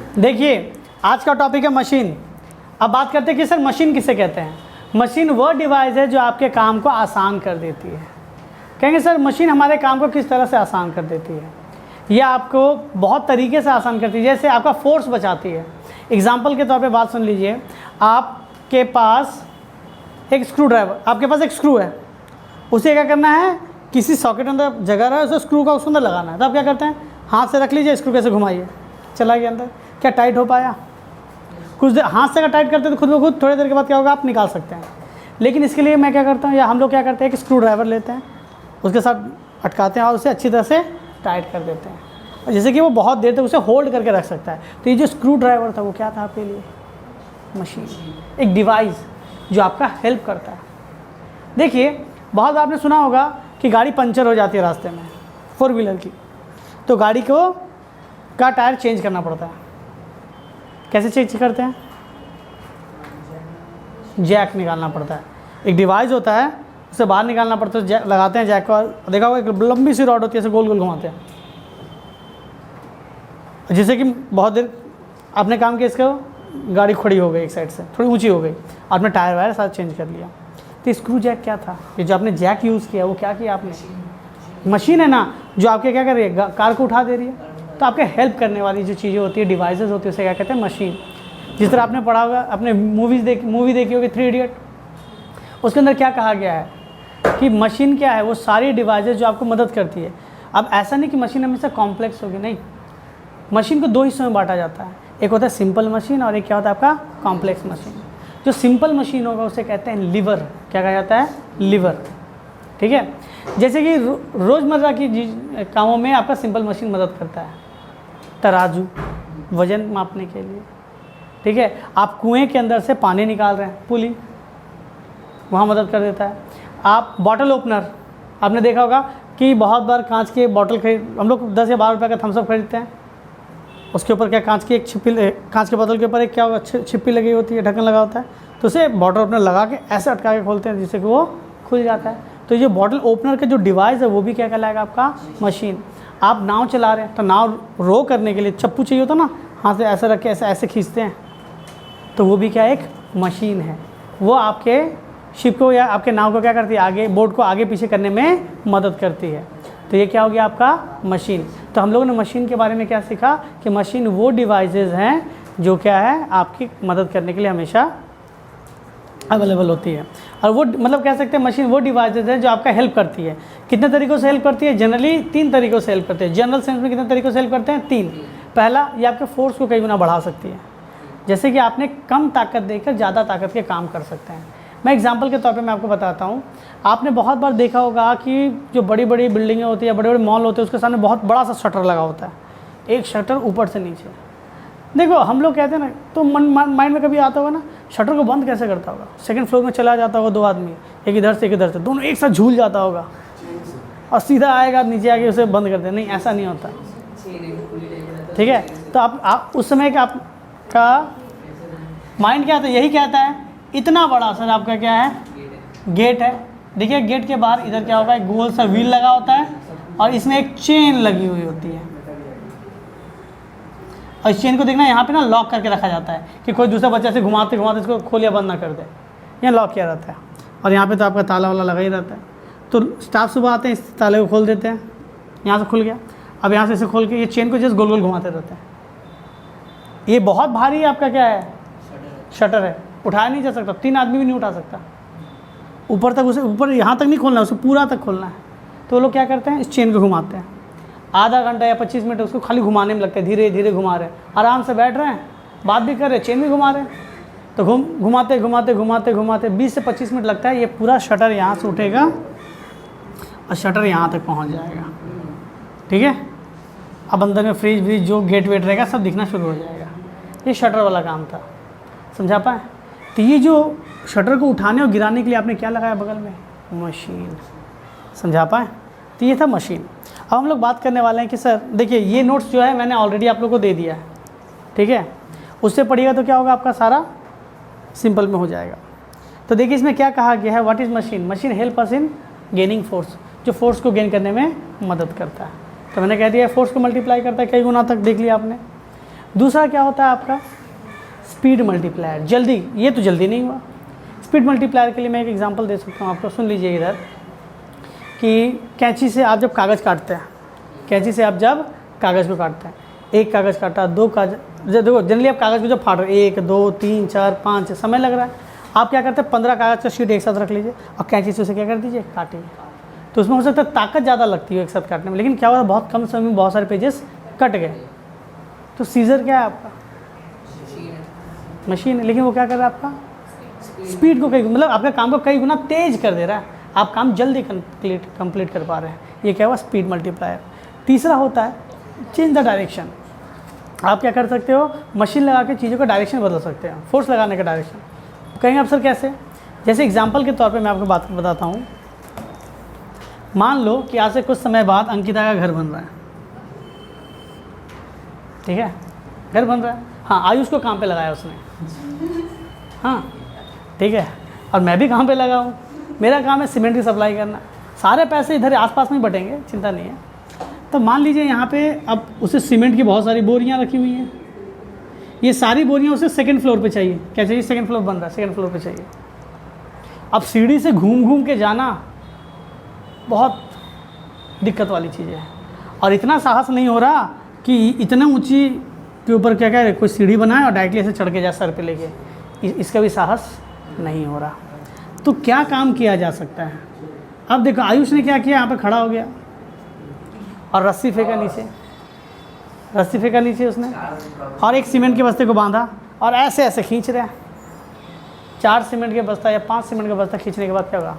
देखिए आज का टॉपिक है मशीन। अब बात करते हैं कि सर मशीन किसे कहते हैं। मशीन वह डिवाइस है जो आपके काम को आसान कर देती है। कहेंगे सर मशीन हमारे काम को किस तरह से आसान कर देती है, यह आपको बहुत तरीके से आसान करती है। जैसे आपका फोर्स बचाती है। एग्जाम्पल के तौर पे बात सुन लीजिए, आपके पास एक स्क्रू ड्राइवर, आपके पास एक स्क्रू है, उसे क्या करना है, किसी सॉकेट अंदर जगह रहा है, उसे स्क्रू का उसके अंदर लगाना है। तो आप क्या करते हैं, हाथ से रख लीजिए, स्क्रू कैसे घुमाइए, चला गया अंदर। क्या टाइट हो पाया? कुछ देर हाथ से अगर टाइट करते हैं तो खुद ब खुद थोड़ी देर के बाद क्या होगा, आप निकाल सकते हैं। लेकिन इसके लिए मैं क्या करता हूँ, या हम लोग क्या करते हैं कि स्क्रू ड्राइवर लेते हैं, उसके साथ अटकाते हैं और उसे अच्छी तरह से टाइट कर देते हैं, और जैसे कि वो बहुत देर तक उसे होल्ड करके रख सकता है। तो ये जो स्क्रू ड्राइवर था वो क्या था आपके लिए, मशीन, एक डिवाइस जो आपका हेल्प करता है। देखिए बहुत आपने सुना होगा कि गाड़ी पंचर हो जाती है रास्ते में, 4 व्हीलर की, तो गाड़ी को का टायर चेंज करना पड़ता है। कैसे चेंज करते हैं, जैक निकालना पड़ता है, एक डिवाइस होता है उसे बाहर निकालना पड़ता है, लगाते हैं जैक को, देखा होगा एक लंबी सी रॉड होती है, ऐसे गोल गोल घुमाते हैं, जैसे कि बहुत देर आपने काम किया, इसका गाड़ी खड़ी हो गई, एक साइड से थोड़ी ऊंची हो गई, आपने टायर वायर साथ चेंज कर लिया। तो स्क्रू जैक क्या था, ये जो आपने जैक यूज़ किया वो क्या किया आपने, मशीन है ना जो आपके क्या कर रही है, कार को उठा दे रही है। तो आपके हेल्प करने वाली जो चीज़ें होती है, डिवाइसेस होती है, उसे क्या कहते हैं, मशीन। जिस तरह आपने पढ़ा होगा, आपने मूवी देखी होगी 3 इडियट, उसके अंदर क्या कहा गया है कि मशीन क्या है, वो सारी डिवाइसेस जो आपको मदद करती है। अब ऐसा नहीं कि मशीन हमेशा कॉम्प्लेक्स होगी, नहीं, मशीन को 2 हिस्सों में बांटा जाता है, एक होता है सिंपल मशीन और एक क्या होता है आपका कॉम्प्लेक्स मशीन। जो सिंपल मशीन होगा उसे कहते हैं लीवर, क्या कहा जाता है, लीवर, ठीक है। जैसे कि रोज़मर्रा की कामों में आपका सिंपल मशीन मदद करता है, तराजू वज़न मापने के लिए, ठीक है। आप कुएं के अंदर से पानी निकाल रहे हैं, पुली वहाँ मदद कर देता है। आप बॉटल ओपनर, आपने देखा होगा कि बहुत बार कांच के बॉटल खरीद, हम लोग 10 या 12 रुपये का थम्सअप खरीदते हैं, उसके ऊपर क्या कांच की एक छिप्पी, कांच के बोतल के ऊपर एक क्या छिप्पी लगी होती है, ढक्कन लगा होता है, तो उसे बॉटल ओपनर लगा के ऐसे अटका के खोलते हैं जिससे कि वो खुल जाता है। तो ये बॉटल ओपनर का जो डिवाइस है वो भी क्या कहलाएगा, आपका मशीन। आप नाव चला रहे हैं तो नाव रो करने के लिए चप्पू चाहिए होता ना, हाथ से ऐसे रख के ऐसे खींचते हैं, तो वो भी क्या एक मशीन है। वो आपके शिप को या आपके नाव को क्या करती है, आगे बोट को आगे पीछे करने में मदद करती है। तो ये क्या हो गया आपका मशीन। तो हम लोगों ने मशीन के बारे में क्या सीखा कि मशीन वो डिवाइसेस हैं जो क्या है आपकी मदद करने के लिए हमेशा अवेलेबल होती है। और वो मतलब कह सकते हैं मशीन वो डिवाइसेस है जो आपका हेल्प करती है। कितने तरीक़ों से हेल्प करती है, जनरली 3 तरीक़ों से हेल्प करती है। जनरल सेंस में कितने तरीक़ों से हेल्प करते हैं, 3। पहला, ये आपके फोर्स को कई गुना बढ़ा सकती है, जैसे कि आपने कम ताकत देकर ज़्यादा ताकत के काम कर सकते हैं। मैं एग्जांपल के तौर पे मैं आपको बताता हूँ। आपने बहुत बार देखा होगा कि जो बड़ी बड़ी बिल्डिंगें होती है, बड़े बड़े मॉल होते हैं, उसके सामने बहुत बड़ा सा शटर लगा होता है, एक शटर ऊपर से नीचे। देखो हम लोग कहते हैं ना, तो माइंड में कभी आता होगा ना, शटर को बंद कैसे करता होगा, 2nd फ्लोर में चला जाता होगा 2 आदमी, एक इधर से एक इधर से, दोनों एक साथ झूल जाता होगा और सीधा आएगा नीचे आके उसे बंद कर दे। नहीं, ऐसा नहीं होता, ठीक है। तो आप उस समय का आपका माइंड क्या था, यही कहता है इतना बड़ा सर आपका क्या है, गेट है। देखिए गेट के बाहर इधर क्या होगा, एक गोल सा व्हील लगा होता है और इसमें एक चेन लगी हुई होती है, और इस चेन को देखना यहाँ पे ना लॉक करके रखा जाता है कि कोई दूसरा बच्चा से घुमाते घुमाते इसको खोल या बंद ना कर दे, यहाँ लॉक किया रहता है। और यहाँ पे तो आपका ताला वाला लगा ही रहता है। तो स्टाफ सुबह आते हैं, इस ताले को खोल देते हैं, यहाँ से खुल गया। अब यहाँ से इसे खोल के ये चेन को जैसे गोल गोल घुमाते रहते हैं। ये बहुत भारी आपका क्या है, शटर है, उठाया नहीं जा सकता, 3 आदमी भी नहीं उठा सकता। ऊपर तक उसे, ऊपर यहाँ तक नहीं खोलना है, उसे पूरा तक खोलना है। तो वो लोग क्या करते हैं, इस चेन को घुमाते हैं, आधा घंटा या 25 मिनट उसको खाली घुमाने में लगता है, धीरे धीरे घुमा रहे हैं, आराम से बैठ रहे हैं, बात भी कर रहे हैं, चेन भी घुमा रहे हैं। तो घुमाते घुमाते घुमाते घुमाते 20 से 25 मिनट लगता है। ये पूरा शटर यहाँ से उठेगा और शटर यहाँ तक पहुँच जाएगा, ठीक है। अब अंदर में फ्रिज व्रिज जो गेट वेट रहेगा सब दिखना शुरू हो जाएगा। ये शटर वाला काम था, समझा पाए। तो ये जो शटर को उठाने और गिराने के लिए आपने क्या लगाया बगल में, मशीन, समझा पाए। तो ये था मशीन। अब हम लोग बात करने वाले हैं कि सर देखिए ये नोट्स जो है मैंने ऑलरेडी आप लोगों को दे दिया है, ठीक है। उससे पढ़िएगा तो क्या होगा, आपका सारा सिंपल में हो जाएगा। तो देखिए इसमें क्या कहा गया है, what is machine. Machine help us in gaining force, जो फोर्स को गेन करने में मदद करता है। तो मैंने कह दिया फोर्स को मल्टीप्लाई करता है कई गुना तक, देख लिया आपने। दूसरा क्या होता है आपका स्पीड मल्टीप्लायर, जल्दी, ये तो जल्दी नहीं हुआ। स्पीड मल्टीप्लायर के लिए मैं एक एग्जांपल दे सकता हूँ आपको, सुन लीजिए इधर कि कैंची से आप जब कागज़ काटते हैं, कैंची से आप जब कागज़ को काटते हैं, एक कागज़ काटा, दो कागज़, देखो जनरली आप कागज़ को जब फाड़ रहे हैं 1 2 3 4 5 समय लग रहा है, आप क्या करते हैं 15 कागज़ का शीट एक साथ रख लीजिए और कैंची से उसे क्या कर दीजिए, काटिए। तो उसमें हो सकता है ताकत ज़्यादा लगती है एक साथ काटने में, लेकिन क्या हुआ बहुत कम समय में बहुत सारे पेजेस कट गए। तो सीजर क्या है आपका, मशीन है, लेकिन वो क्या कर रहा है आपका स्पीड को कई, मतलब आपका काम को कई गुना तेज कर दे रहा है, आप काम जल्दी कंप्लीट कर पा रहे हैं। ये क्या हुआ स्पीड मल्टीप्लायर। तीसरा होता है चेंज द डायरेक्शन। आप क्या कर सकते हो, मशीन लगा के चीज़ों का डायरेक्शन बदल सकते हैं, फोर्स लगाने का डायरेक्शन। कहेंगे आप सर कैसे? जैसे एग्जांपल के तौर पे मैं आपको बात बताता हूँ। मान लो कि आज से कुछ समय बाद अंकिता का घर बन रहा है, ठीक है, घर बन रहा है, हाँ आयुष को काम पे लगाया उसने, हाँ ठीक है, और मैं भी काम पे लगा हूँ, मेरा काम है सीमेंट की सप्लाई करना, सारे पैसे इधर आसपास में ही बटेंगे, चिंता नहीं है। तो मान लीजिए यहाँ पे अब उसे सीमेंट की बहुत सारी बोरियाँ रखी हुई हैं, ये सारी बोरियाँ उसे सेकंड फ्लोर पे चाहिए, क्या चाहिए, सेकंड फ्लोर बन रहा है, सेकंड फ्लोर पे चाहिए। अब सीढ़ी से घूम घूम के जाना बहुत दिक्कत वाली चीज़ है, और इतना साहस नहीं हो रहा कि इतने ऊंची के ऊपर क्या क्या कोई सीढ़ी बनाए और डायरेक्टली ऐसे चढ़ के जाए सर पे लेके, इसका भी साहस नहीं हो रहा। तो क्या काम किया जा सकता है? अब देखो आयुष ने क्या किया, यहाँ पे खड़ा हो गया और रस्सी फेंका नीचे, रस्सी फेंका नीचे उसने, और एक सीमेंट के बस्ते को बांधा और ऐसे ऐसे खींच रहा है। 4 सीमेंट के बस्ता या 5 सीमेंट का बस्ता खींचने के बाद क्या होगा,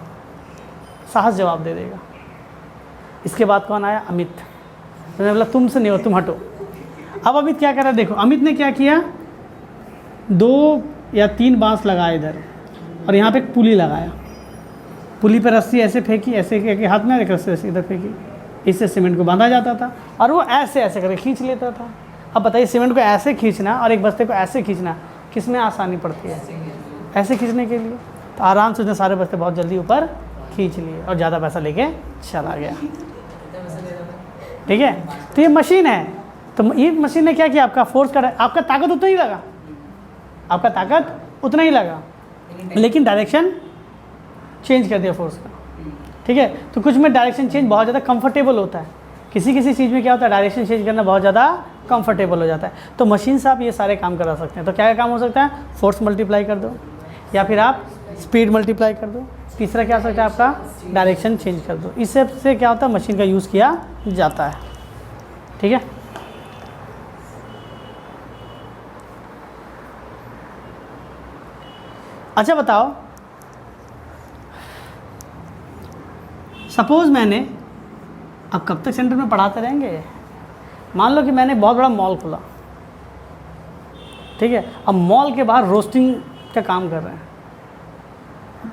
साहस जवाब दे देगा। इसके बाद कौन आया, अमित। मैंने बोला तुमसे नहीं हो, तुम हटो। अब अमित क्या कर रहा है, देखो अमित ने क्या किया, 2 या 3 बांस लगाए इधर और यहाँ पे एक पुली लगाया, पुली पे रस्सी ऐसे फेंकी, ऐसे करके हाथ में एक रस्सी इधर फेंकी, इससे सीमेंट को बांधा जाता था और वो ऐसे ऐसे करके खींच लेता था। अब बताइए सीमेंट को ऐसे खींचना और एक बस्ते को ऐसे खींचना किस में आसानी पड़ती है, ऐसे खींचने के लिए। तो आराम से उसने सारे बस्ते बहुत जल्दी ऊपर खींच लिए और ज़्यादा पैसा लेके चला गया, ठीक है। तो ये मशीन है, तो ये मशीन ने क्या किया, आपका फोर्स का, आपका ताकत उतना ही लगा, आपका ताकत उतना ही लगा, लेकिन डायरेक्शन चेंज कर दिया फोर्स का, ठीक है। तो कुछ में डायरेक्शन चेंज बहुत ज़्यादा कंफर्टेबल होता है, किसी किसी चीज़ में क्या होता है डायरेक्शन चेंज करना बहुत ज़्यादा कंफर्टेबल हो जाता है। तो मशीन से आप ये सारे काम करा सकते हैं। तो क्या क्या काम हो सकता है, फोर्स मल्टीप्लाई कर दो, या फिर आप स्पीड मल्टीप्लाई कर दो। तीसरा क्या हो सकता है आपका, डायरेक्शन चेंज कर दो। इससे से क्या होता है, मशीन का यूज़ किया जाता है, ठीक है। अच्छा बताओ, सपोज़ मैंने, अब कब तक सेंटर में पढ़ाते रहेंगे, मान लो कि मैंने बहुत बड़ा मॉल खोला, ठीक है। अब मॉल के बाहर रोस्टिंग का काम कर रहे हैं,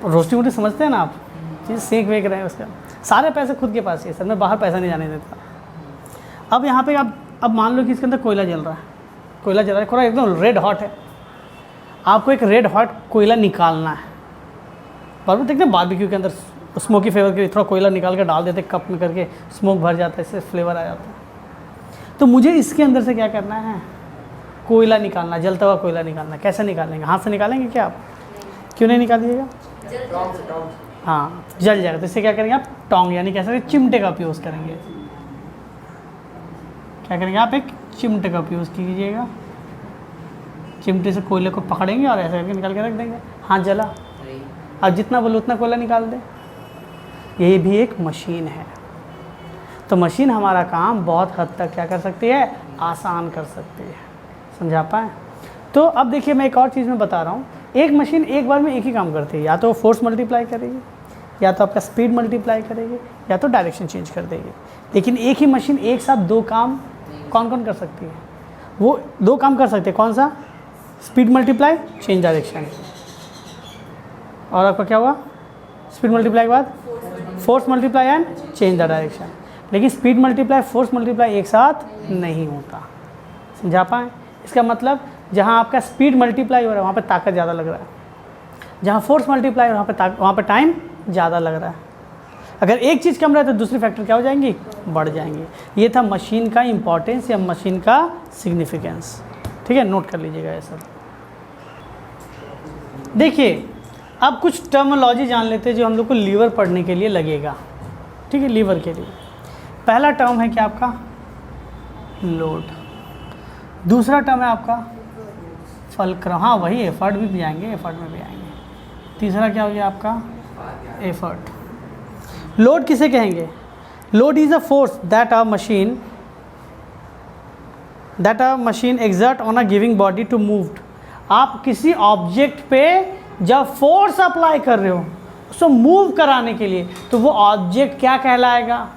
रोस्टिंग वोस्टिंग समझते हैं ना आप, चीज़ सेक वेक रहे हैं, उसका सारे पैसे खुद के पास ही है सर, मैं बाहर पैसा नहीं जाने देता। अब यहाँ पे अब मान लो कि इसके अंदर कोयला जल रहा है, कोयला जल रहा है, थोड़ा एकदम रेड हॉट है, आपको एक रेड हॉट कोयला निकालना है। पर देखते हैं बारबेक्यू के अंदर स्मोकी फ्लेवर के लिए थोड़ा कोयला निकाल कर डाल देते कप में करके, स्मोक भर जाता है, इससे फ्लेवर आ जाता है। तो मुझे इसके अंदर से क्या करना है, कोयला निकालना, जलता हुआ कोयला निकालना। कैसे निकालेंगे, हाथ से निकालेंगे क्या आप, क्यों नहीं निकालिएगा, हाँ जल जाएगा। तो इससे क्या करेंगे आप, टोंग यानी कैसे चिमटे का उपयोग करेंगे। क्या करेंगे आप, एक चिमटे का उपयोग कीजिएगा, चिमटे से कोयले को पकड़ेंगे और ऐसे करके निकाल के रख देंगे, हाथ जला, अब जितना बोलो उतना कोयला निकाल दे। ये भी एक मशीन है। तो मशीन हमारा काम बहुत हद तक क्या कर सकती है, आसान कर सकती है, समझा पाए। तो अब देखिए मैं एक और चीज़ में बता रहा हूँ, एक मशीन एक बार में एक ही काम करती है, या तो फोर्स मल्टीप्लाई करेगी, या तो आपका स्पीड मल्टीप्लाई करेगी, या तो डायरेक्शन चेंज कर देगी। लेकिन एक ही मशीन एक साथ 2 काम कौन कौन कर सकती है, वो 2 काम कर सकते हैं। कौन सा, स्पीड मल्टीप्लाई, चेंज डायरेक्शन, और आपका क्या हुआ, स्पीड मल्टीप्लाई के बाद force multiply and change the direction. लेकिन स्पीड मल्टीप्लाई, फोर्स मल्टीप्लाई एक साथ नहीं होता, समझा पाएँ। इसका मतलब जहाँ आपका स्पीड मल्टीप्लाई हो रहा है वहाँ पे ताकत ज़्यादा लग रहा है, जहाँ फोर्स मल्टीप्लाई हो रहा है वहाँ पे टाइम ज़्यादा लग रहा है। अगर एक चीज़ कम रहा है तो दूसरी फैक्टर क्या हो जाएंगी, बढ़ जाएंगी। ये था मशीन का इम्पोर्टेंस या मशीन का सिग्निफिकेंस। ठीक है, नोट कर लीजिएगा ये सब। देखिए अब कुछ टर्मिनोलॉजी जान लेते हैं जो हम लोग को लीवर पढ़ने के लिए लगेगा। ठीक है, लीवर के लिए पहला टर्म है क्या आपका लोड, दूसरा टर्म है आपका फल्क्रम, हाँ वही एफर्ट भी आएंगे, एफर्ट में भी आएंगे। तीसरा क्या हो गया आपका एफर्ट। लोड किसे कहेंगे? Load is a force that a machine exert on a giving body to move. आप किसी ऑब्जेक्ट पे जब फोर्स अप्लाई कर रहे हो उसको मूव कराने के लिए, तो वो ऑब्जेक्ट क्या कहलाएगा?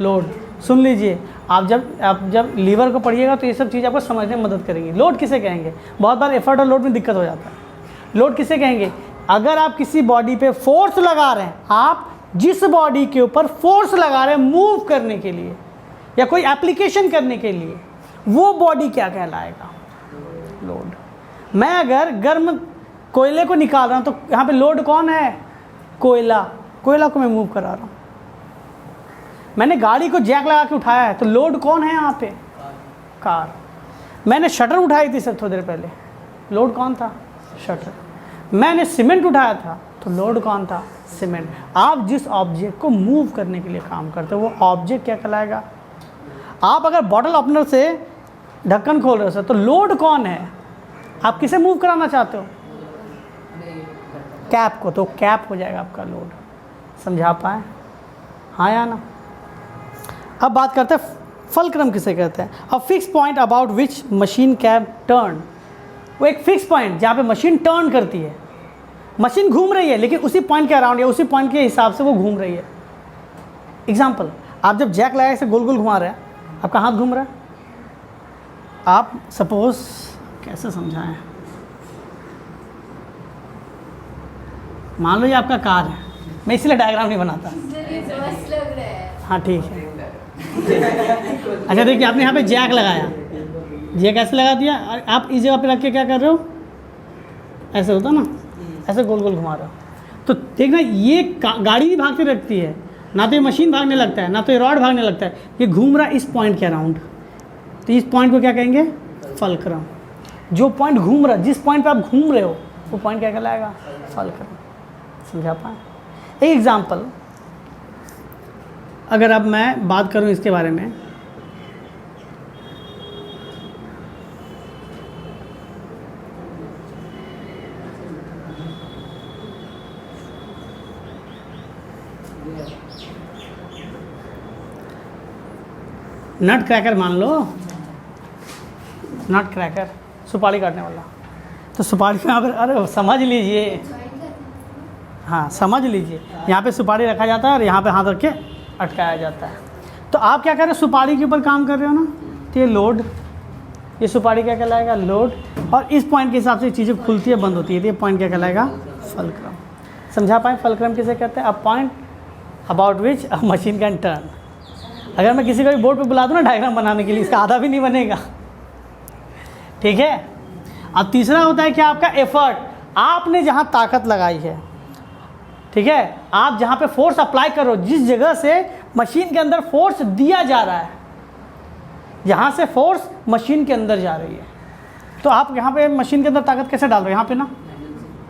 लोड। सुन लीजिए, आप जब लीवर को पढ़िएगा तो ये सब चीज़ आपको समझने में मदद करेंगी। लोड किसे कहेंगे? बहुत बार एफर्ट और लोड में दिक्कत हो जाता है। लोड किसे कहेंगे? अगर आप किसी बॉडी पे फोर्स लगा रहे हैं, आप जिस बॉडी के ऊपर फोर्स लगा रहे हैं मूव करने के लिए या कोई एप्लीकेशन करने के लिए, वो बॉडी क्या कहलाएगा? लोड। मैं अगर गर्म कोयले को निकाल रहा हूँ तो यहाँ पे लोड कौन है? कोयला। कोयला को मैं मूव करा रहा हूँ। मैंने गाड़ी को जैक लगा के उठाया है तो लोड कौन है यहाँ पे? कार। मैंने शटर उठाई थी सर थोड़ी देर पहले, लोड कौन था? शटर। मैंने सीमेंट उठाया था तो लोड कौन था? सीमेंट। आप जिस ऑब्जेक्ट को मूव करने के लिए काम करते हो वो ऑब्जेक्ट क्या कहलाएगा? आप अगर बॉटल ओपनर से ढक्कन खोल रहे हो सर तो लोड कौन है? आप किसे मूव कराना चाहते हो? कैप को, तो कैप हो जाएगा आपका लोड। समझा पाए? हाँ या ना? अब बात करते हैं फल्क्रम किसे कहते हैं। अ fix point about which machine can turn. वो एक फिक्स पॉइंट जहाँ पे मशीन टर्न करती है। मशीन घूम रही है लेकिन उसी पॉइंट के अराउंड या उसी पॉइंट के हिसाब से वो घूम रही है। एग्जाम्पल, आप जब जैक लगा से गोल गोल घुमा रहे हैं, आपका हाथ घूम रहा है। आप सपोज कैसे समझाएं, मान लो ये आपका कार है, मैं इसलिए डायग्राम नहीं बनाता। हाँ ठीक है। अच्छा देखिए, आपने यहाँ पे जैक लगाया, जैक ऐसे लगा दिया, और आप इस जगह पे रख के क्या कर रहे हो? ऐसे होता ना, ऐसे गोल गोल घुमा रहे हो। तो देखना ये गाड़ी नहीं भागती रखती है, ना तो ये मशीन भागने लगता है, ना तो ये रॉड भागने लगता है, ये घूम रहा है इस पॉइंट के अराउंड। तो इस पॉइंट को क्या कहेंगे? फल्क्रम। जो पॉइंट घूम रहा है, जिस पॉइंट पे आप घूम रहे हो वो पॉइंट क्या कहलाएगा? फल्क्रम। समझा पाए? एक एग्जाम्पल अगर अब मैं बात करूं इसके बारे में, नट क्रैकर मान लो, नट क्रैकर सुपारी काटने वाला, तो सुपारी में यहाँ पर, अरे समझ लीजिए, हाँ समझ लीजिए, यहाँ पे सुपारी रखा जाता है और यहाँ पे हाथ रख के अटकाया जाता है। तो आप क्या कर रहे हो? सुपारी के ऊपर काम कर रहे हो ना, तो ये लोड, ये सुपारी क्या कहलाएगा? लोड। और इस पॉइंट के हिसाब से चीज़ें खुलती है बंद होती है, तो ये पॉइंट क्या कहलाएगा? फल्क्रम। समझा पाए? फल्क्रम किसे कहते हैं? A point about which a machine can turn. अगर मैं किसी को भी बोर्ड पे बुला दूँ ना डायग्राम बनाने के लिए, इसका आधा भी नहीं बनेगा। ठीक है। अब तीसरा होता है क्या? आपका एफर्ट। आपने जहाँ ताकत लगाई है, ठीक है, आप जहाँ पे फोर्स अप्लाई करो, जिस जगह से मशीन के अंदर फोर्स दिया जा रहा है, यहाँ से फोर्स मशीन के अंदर जा रही है, तो आप यहाँ पे मशीन के अंदर ताकत कैसे डाल रहे हो? यहाँ पे ना,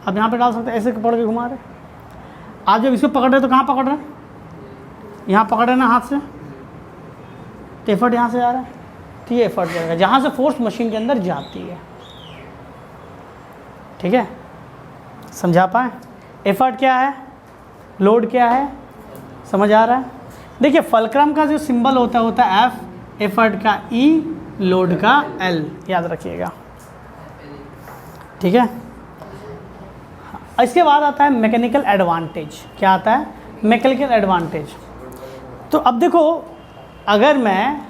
आप यहाँ पे डाल सकते हैं, ऐसे पकड़ के घुमा रहे। आप जब इसको पकड़ रहे तो कहाँ पकड़ रहे हैं? यहाँ पकड़ रहे ना हाथ से, तो एफर्ट यहाँ से आ रहा है, तो ये एफर्ट जाएगा जहाँ से फोर्स मशीन के अंदर जाती है। ठीक है, समझा पाए? एफर्ट क्या है, लोड क्या है, समझ आ रहा है? देखिए फल्क्रम का जो सिंबल होता है एफ, एफर्ट का ई, लोड का एल, याद रखिएगा। ठीक है। इसके बाद आता है मैकेनिकल एडवांटेज। क्या आता है? Mechanical advantage. तो अब देखो, अगर मैं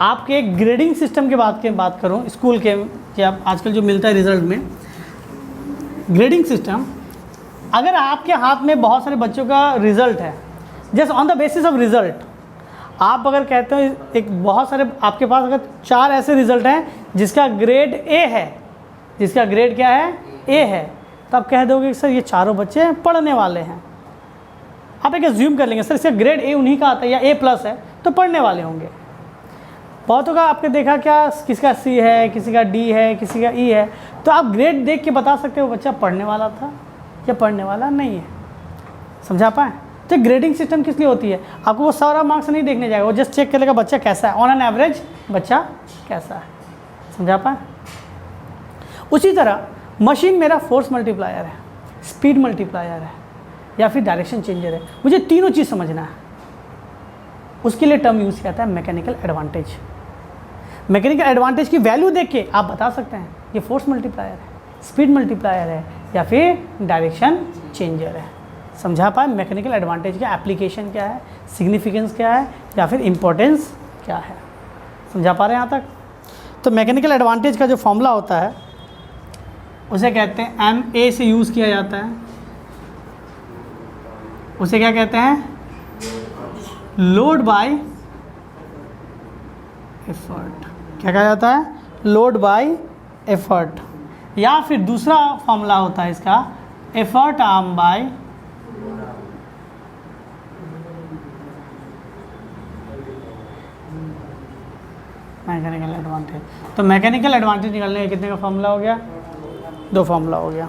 आपके ग्रेडिंग सिस्टम के बात करूं स्कूल के, या आजकल जो मिलता है रिजल्ट में, ग्रेडिंग सिस्टम, अगर आपके हाथ में बहुत सारे बच्चों का रिजल्ट है, just on the basis of result, आप अगर कहते हो एक बहुत सारे आपके पास अगर 4 ऐसे रिजल्ट हैं जिसका ग्रेड ए है, जिसका ग्रेड क्या है? ए है, तो आप कह दोगे कि सर ये चारों बच्चे पढ़ने वाले हैं। आप एक एज्यूम कर लेंगे सर इसका ग्रेड ए उन्हीं का आता है या ए प्लस है, तो पढ़ने वाले होंगे। बहुतों का आपने देखा क्या, किसका सी है, किसी का डी है, किसी का ई है, तो आप ग्रेड देख के बता सकते हो बच्चा पढ़ने वाला था या पढ़ने वाला नहीं है। समझा पाए? तो ग्रेडिंग सिस्टम किस लिए होती है? आपको वो सारा मार्क्स नहीं देखने जाएगा, वो जस्ट चेक करेगा बच्चा कैसा है, ऑन एन एवरेज बच्चा कैसा है। समझा पाए? उसी तरह मशीन मेरा फोर्स मल्टीप्लायर है, स्पीड मल्टीप्लायर है, या फिर डायरेक्शन चेंजर है। मुझे तीनों चीज़ समझना है। उसके लिए टर्म यूज़ किया जाता है मैकेनिकल एडवांटेज। मैकेनिकल एडवांटेज की वैल्यू देख के आप बता सकते हैं ये फोर्स मल्टीप्लायर है, स्पीड मल्टीप्लायर है, या फिर डायरेक्शन चेंजर है। समझा पाए? मैकेनिकल एडवांटेज का एप्लीकेशन क्या है, सिग्निफिकेंस क्या है, या फिर इम्पोर्टेंस क्या है। समझा पा रहे हैं यहाँ तक? तो मैकेनिकल एडवांटेज का जो फॉर्मूला होता है उसे कहते हैं MA से यूज़ किया जाता है। उसे क्या कहते हैं? Load bye effort. क्या कहा जाता है? Load bye effort. या फिर दूसरा फॉर्मूला होता है इसका effort arm by mechanical advantage. तो मैकेनिकल एडवांटेज निकालने का कितने का फॉर्मूला हो गया? 2 फॉर्मूला हो गया।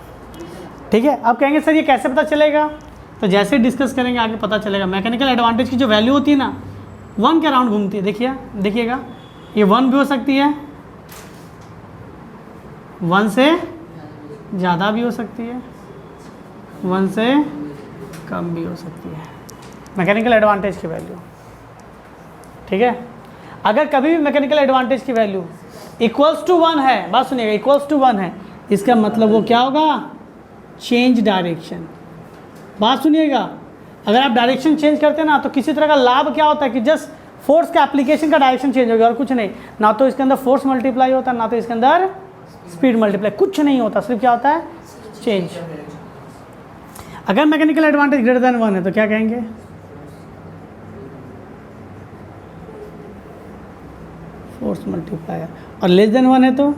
ठीक है। अब कहेंगे सर ये कैसे पता चलेगा? तो जैसे डिस्कस करेंगे आगे पता चलेगा। मैकेनिकल एडवांटेज की जो वैल्यू होती है ना, 1 के अराउंड घूमती है। देखिएगा ये 1 भी हो सकती है, 1 से ज़्यादा भी हो सकती है, 1 से कम भी हो सकती है। मैकेनिकल एडवांटेज की वैल्यू। ठीक है। अगर कभी भी मैकेनिकल एडवांटेज की वैल्यू इक्वल्स टू 1 है, बात सुनिएगा, इक्वल्स टू 1 है, इसका मतलब वो क्या होगा? Change direction. बात सुनिएगा, अगर आप डायरेक्शन चेंज करते हैं ना तो किसी तरह का लाभ क्या होता है कि जस्ट फोर्स का एप्लीकेशन का डायरेक्शन चेंज हो गया और कुछ नहीं। ना तो इसके अंदर फोर्स मल्टीप्लाई होता है, ना तो इसके अंदर स्पीड मल्टीप्लाई, कुछ नहीं होता, सिर्फ क्या होता है? चेंज। अगर मैकेनिकल एडवांटेज ग्रेटर देन 1 है तो क्या कहेंगे? Force multiplier. और लेस देन 1 है तो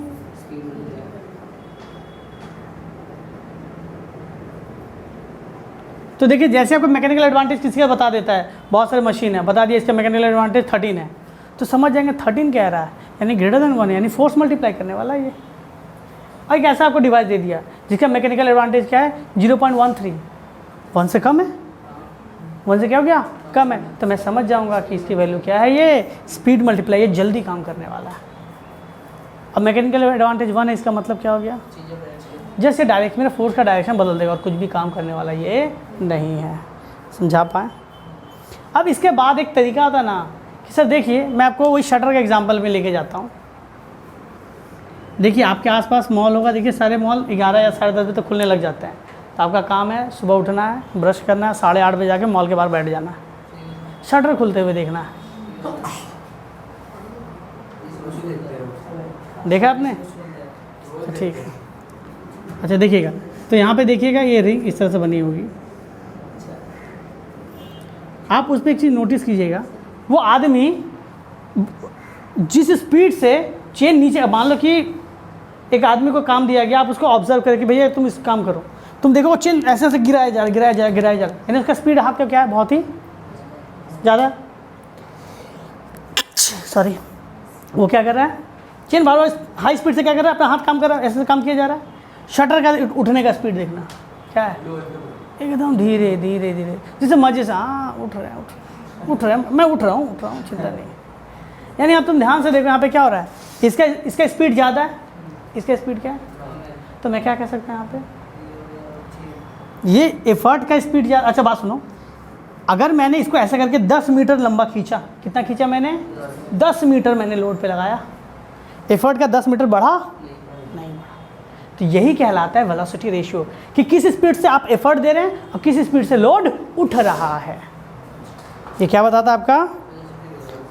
देखिए जैसे आपको मैकेनिकल एडवांटेज किसी का बता देता है, बहुत सारे मशीन है, बता दिया इसका मैकेनिकल एडवांटेज 13 है, तो समझ जाएंगे 13 कह रहा है यानी ग्रेटर देन 1 है, यानी फोर्स मल्टीप्लाई करने वाला है ये। और एक ऐसा आपको डिवाइस दे दिया जिसका मैकेनिकल एडवांटेज क्या है? 0.13, 1 से कम है, 1 से क्या हो गया? कम है, तो मैं समझ जाऊंगा कि इसकी वैल्यू क्या है? ये स्पीड मल्टीप्लाई, ये जल्दी काम करने वाला है। अब मैकेनिकल एडवांटेज 1 है, इसका मतलब क्या हो गया? जैसे डायरेक्ट मेरा फोर्स का डायरेक्शन बदल देगा और कुछ भी काम करने वाला ये नहीं है। समझा पाए? अब इसके बाद एक तरीका होता ना कि सर देखिए मैं आपको वही शटर का एग्जांपल में लेके जाता हूँ। देखिए आपके आसपास मॉल होगा, देखिए सारे मॉल 11 या 10:30 बजे तक खुलने लग जाते हैं। तो आपका काम है सुबह उठना है, ब्रश करना है, 8:30 बजे जाके मॉल के बाहर बैठ जाना है, शटर खुलते हुए देखना है। देखा आपने? ठीक है। अच्छा देखिएगा, तो यहाँ पे देखिएगा ये रिंग इस तरह से बनी होगी। आप उस पर एक चीज़ नोटिस कीजिएगा, वो आदमी जिस स्पीड से चेन नीचे, मान लो कि एक आदमी को काम दिया गया, आप उसको ऑब्जर्व करें कि भैया तुम इस काम करो, तुम देखो वो चेन ऐसे ऐसे गिराया जा रहा यानी उसका स्पीड हाथ का क्या है? बहुत ही ज़्यादा। सॉरी, वो क्या कर रहा है? चेन बार बार हाई स्पीड से क्या कर रहा है? अपना हाथ काम कर रहा है, ऐसे काम किया जा रहा है। शटर का उठने का स्पीड देखना क्या है? एकदम धीरे धीरे धीरे, जैसे मजे से, हाँ उठ रहे हैं, मैं उठ रहा हूँ, चिंता नहीं। यानी अब तुम ध्यान से देखो यहाँ पे क्या हो रहा है, इसका स्पीड ज़्यादा है, इसका स्पीड क्या है? तो मैं क्या कह सकता हूँ यहाँ पे? ये एफर्ट का स्पीड ज़्यादा। अच्छा बात सुनो, अगर मैंने इसको ऐसा करके 10 मीटर लंबा खींचा, कितना खींचा मैंने? 10 मीटर मैंने लोड पे लगाया, एफर्ट का 10 मीटर बढ़ा? नहीं बढ़ा। तो यही कहलाता है वेलोसिटी रेशियो, कि किस स्पीड से आप एफर्ट दे रहे हैं और किस स्पीड से लोड उठ रहा है। ये क्या बताता है आपका?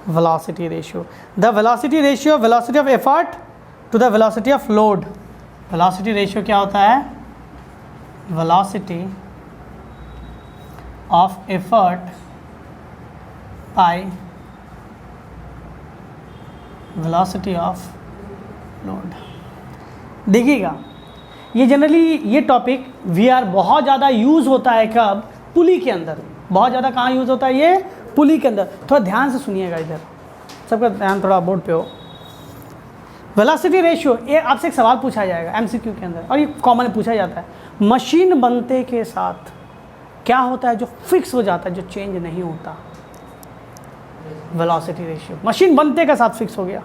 Velocity ratio. The velocity ratio, velocity of effort to the velocity of load. Velocity ratio क्या होता है? Velocity of effort by velocity of load. देखिएगा ये जनरली ये टॉपिक VR बहुत ज़्यादा यूज़ होता है कब? पुली के अंदर। बहुत ज़्यादा कहाँ यूज़ होता है ये? पुली के अंदर। थोड़ा ध्यान से सुनिएगा, इधर सबका ध्यान थोड़ा बोर्ड पे हो। वेलोसिटी रेशियो, ये आपसे एक सवाल पूछा जाएगा एमसीक्यू के अंदर, और ये कॉमन पूछा जाता है। मशीन बनते के साथ क्या होता है जो फिक्स हो जाता है, जो चेंज नहीं होता? Velocity ratio. मशीन बनते के साथ फिक्स हो गया।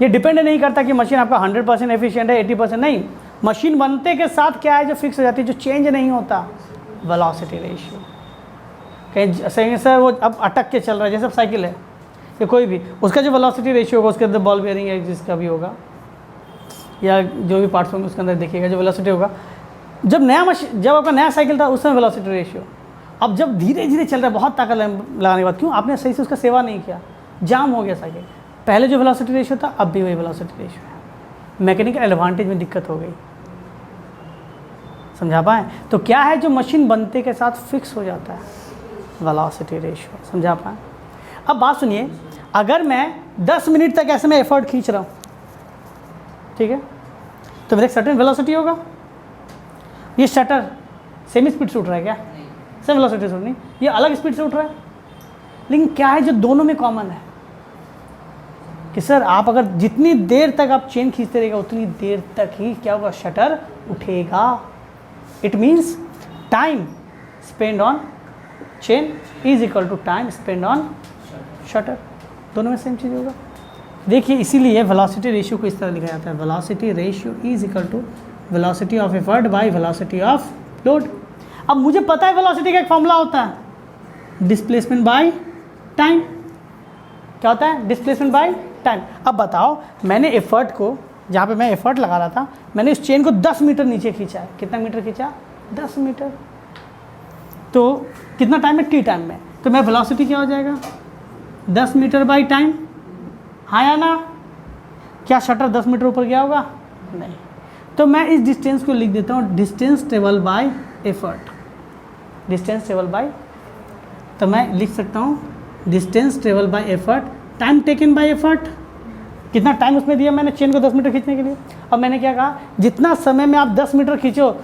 ये डिपेंड नहीं करता कि मशीन आपका 100% एफिशिएंट है, 80% नहीं। मशीन बनते के साथ क्या है जो फिक्स हो जाती है, जो चेंज नहीं होता? Velocity ratio. कहीं सर वो अब अटक के चल रहा है, जैसे साइकिल है या कोई भी, उसका जो वेलोसिटी रेशियो होगा उसके अंदर बॉल बेयरिंग है जिसका भी होगा, या जो भी पार्ट्स होंगे उसके अंदर देखिएगा जो वेलोसिटी होगा। जब आपका नया साइकिल था उस समय वेलोसिटी रेशियो, अब जब धीरे धीरे चल रहा है बहुत ताकत लगाने के बाद, क्यों? आपने सही से उसका सेवा नहीं किया, जाम हो गया साइकिल। पहले जो वेलोसिटी रेशियो था अब भी वही वेलोसिटी रेशियो है। मैकेनिकल एडवांटेज में दिक्कत हो गई, समझा पाए? तो क्या है जो मशीन बनते के साथ फिक्स हो जाता है? Velocity ratio. समझा पाए? अब बात सुनिए, अगर मैं 10 मिनट तक ऐसे में एफर्ट खींच रहा हूँ, ठीक है, तो मेरा एक सर्टेन वेलोसिटी होगा। ये शटर सेम स्पीड से उठ रहा है क्या? सेम वेलोसिटी से उठ नहीं, ये अलग स्पीड से उठ रहा है। लेकिन क्या है जो दोनों में कॉमन है कि सर आप अगर जितनी देर तक आप चेन खींचते रहेगा उतनी देर तक ही क्या होगा? शटर उठेगा। It means time spend on chain is equal to time spend on shutter. दोनों में सेम चीज़ होगा। देखिए इसीलिए वेलोसिटी रेशियो को इस तरह लिखा जाता है, velocity ratio is equal to velocity of effort by velocity of load. अब मुझे पता है वेलोसिटी का एक फॉर्मूला होता है, डिस्प्लेसमेंट बाय टाइम। क्या होता है? Displacement by time. अब बताओ, मैंने एफर्ट को, जहाँ पे मैं एफर्ट लगा रहा था, मैंने इस चेन को 10 मीटर नीचे खींचा है। कितना मीटर खींचा? 10 मीटर। तो कितना टाइम है? टी टाइम में। तो मेरा वेलोसिटी क्या हो जाएगा? 10 मीटर बाई टाइम। हाँ या ना? क्या शटर 10 मीटर ऊपर गया होगा? नहीं। तो मैं इस डिस्टेंस को लिख देता हूँ distance travel by effort. Distance travel by, तो मैं लिख सकता हूँ distance travel by effort, time taken by effort. कितना टाइम उसमें दिया मैंने चेन को 10 मीटर खींचने के लिए। अब मैंने क्या कहा, जितना समय में आप 10 मीटर खींचो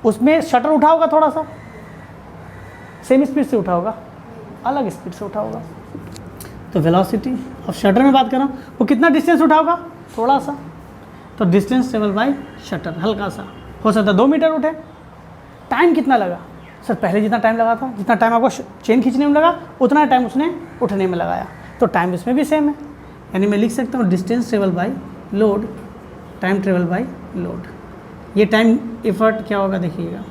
उसमें शटर उठा होगा थोड़ा सा, सेम स्पीड से उठा होगा, अलग स्पीड से उठा होगा। तो वेलोसिटी अब शटर में बात कर रहा हूँ, वो कितना डिस्टेंस उठा होगा? थोड़ा सा। तो डिस्टेंस ट्रेवल बाय शटर, हल्का सा, हो सकता है 2 मीटर उठे। टाइम कितना लगा? सर पहले जितना टाइम लगा था, जितना टाइम आपको चेन खींचने में लगा उतना टाइम उसने उठने में लगाया, तो टाइम इसमें भी सेम है। यानी मैं लिख सकता हूँ distance travel by load, time travel by load. ये टाइम एफर्ट क्या होगा देखिएगा,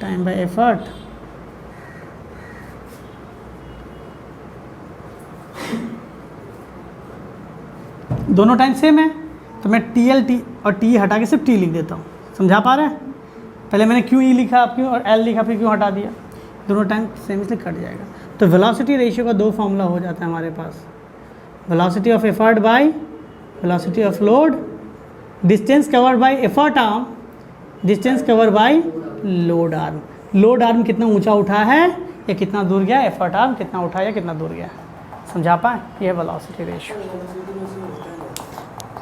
टाइम बाय एफर्ट दोनों टाइम सेम है, तो मैं टी और टी हटा के सिर्फ टी लिख देता हूँ। समझा पा रहे हैं? पहले मैंने क्यू ई लिखा, अब क्यू और एल लिखा, फिर क्यू हटा दिया, दोनों टाइम सेम इसलिए कट जाएगा। तो वेलोसिटी रेशियो का 2 फॉर्मूला हो जाता है हमारे पास, velocity of effort by velocity of load, distance covered by effort arm, distance covered by load arm. Load arm कितना ऊंचा उठा है या कितना दूर गया, एफर्ट आर्म कितना उठा या कितना दूर गया। समझा पाए? ये वेलोसिटी रेशियो।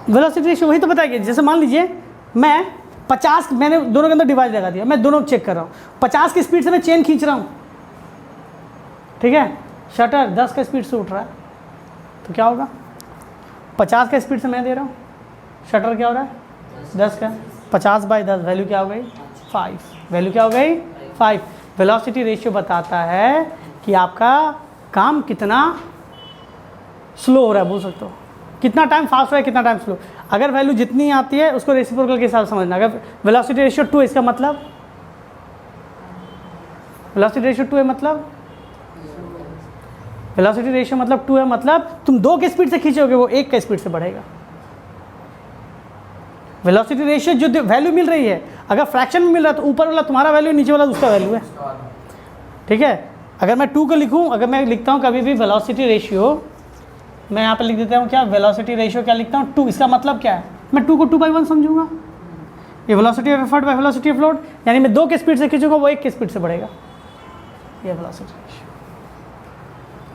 वेलोसिटी रेशियो वही तो बताइए, जैसे मान लीजिए मैं 50, मैंने दोनों के अंदर डिवाइड लगा दिया, मैं दोनों चेक कर रहा हूँ, 50 की स्पीड से मैं चेन खींच रहा हूँ, ठीक है, शटर 10 का स्पीड से उठ रहा है, तो क्या होगा? 50 का स्पीड से मैं दे रहा हूँ, शटर क्या हो रहा है? 10 का। 50 बाई 10 वैल्यू क्या हो गई? 5। वैल्यू क्या हो गई? 5। वेलोसिटी रेशियो बताता है कि आपका काम कितना स्लो हो रहा है, बोल सकते हो कितना टाइम फास्ट हो रहा है, कितना टाइम स्लो। अगर वैल्यू जितनी आती है उसको रेसिप्रोकल के हिसाब से समझना। अगर वेलोसिटी रेशियो 2 इसका मतलब, वेलोसिटी रेशियो 2 है मतलब, वेलोसिटी रेशियो मतलब 2 है मतलब तुम 2 के स्पीड से खींचोगे वो 1 के स्पीड से बढ़ेगा। वेलोसिटी रेशियो जो वैल्यू मिल रही है, अगर फ्रैक्शन में मिल रहा है तो ऊपर वाला तुम्हारा वैल्यू, नीचे वाला उसका वैल्यू है, ठीक है। अगर मैं 2 को लिखूं, अगर मैं लिखता हूं कभी भी वेलोसिटी रेशियो, मैं यहाँ पे लिख देता हूँ क्या, वेलोसिटी रेशियो क्या लिखता हूँ? 2। इसका मतलब क्या है? मैं 2 को 2/1 समझूंगा। ये velocity of effort by velocity of load, यानी मैं 2 के स्पीड से खींचूंगा वो 1 के स्पीड से बढ़ेगा। ये वेलोसिटी रेशियो।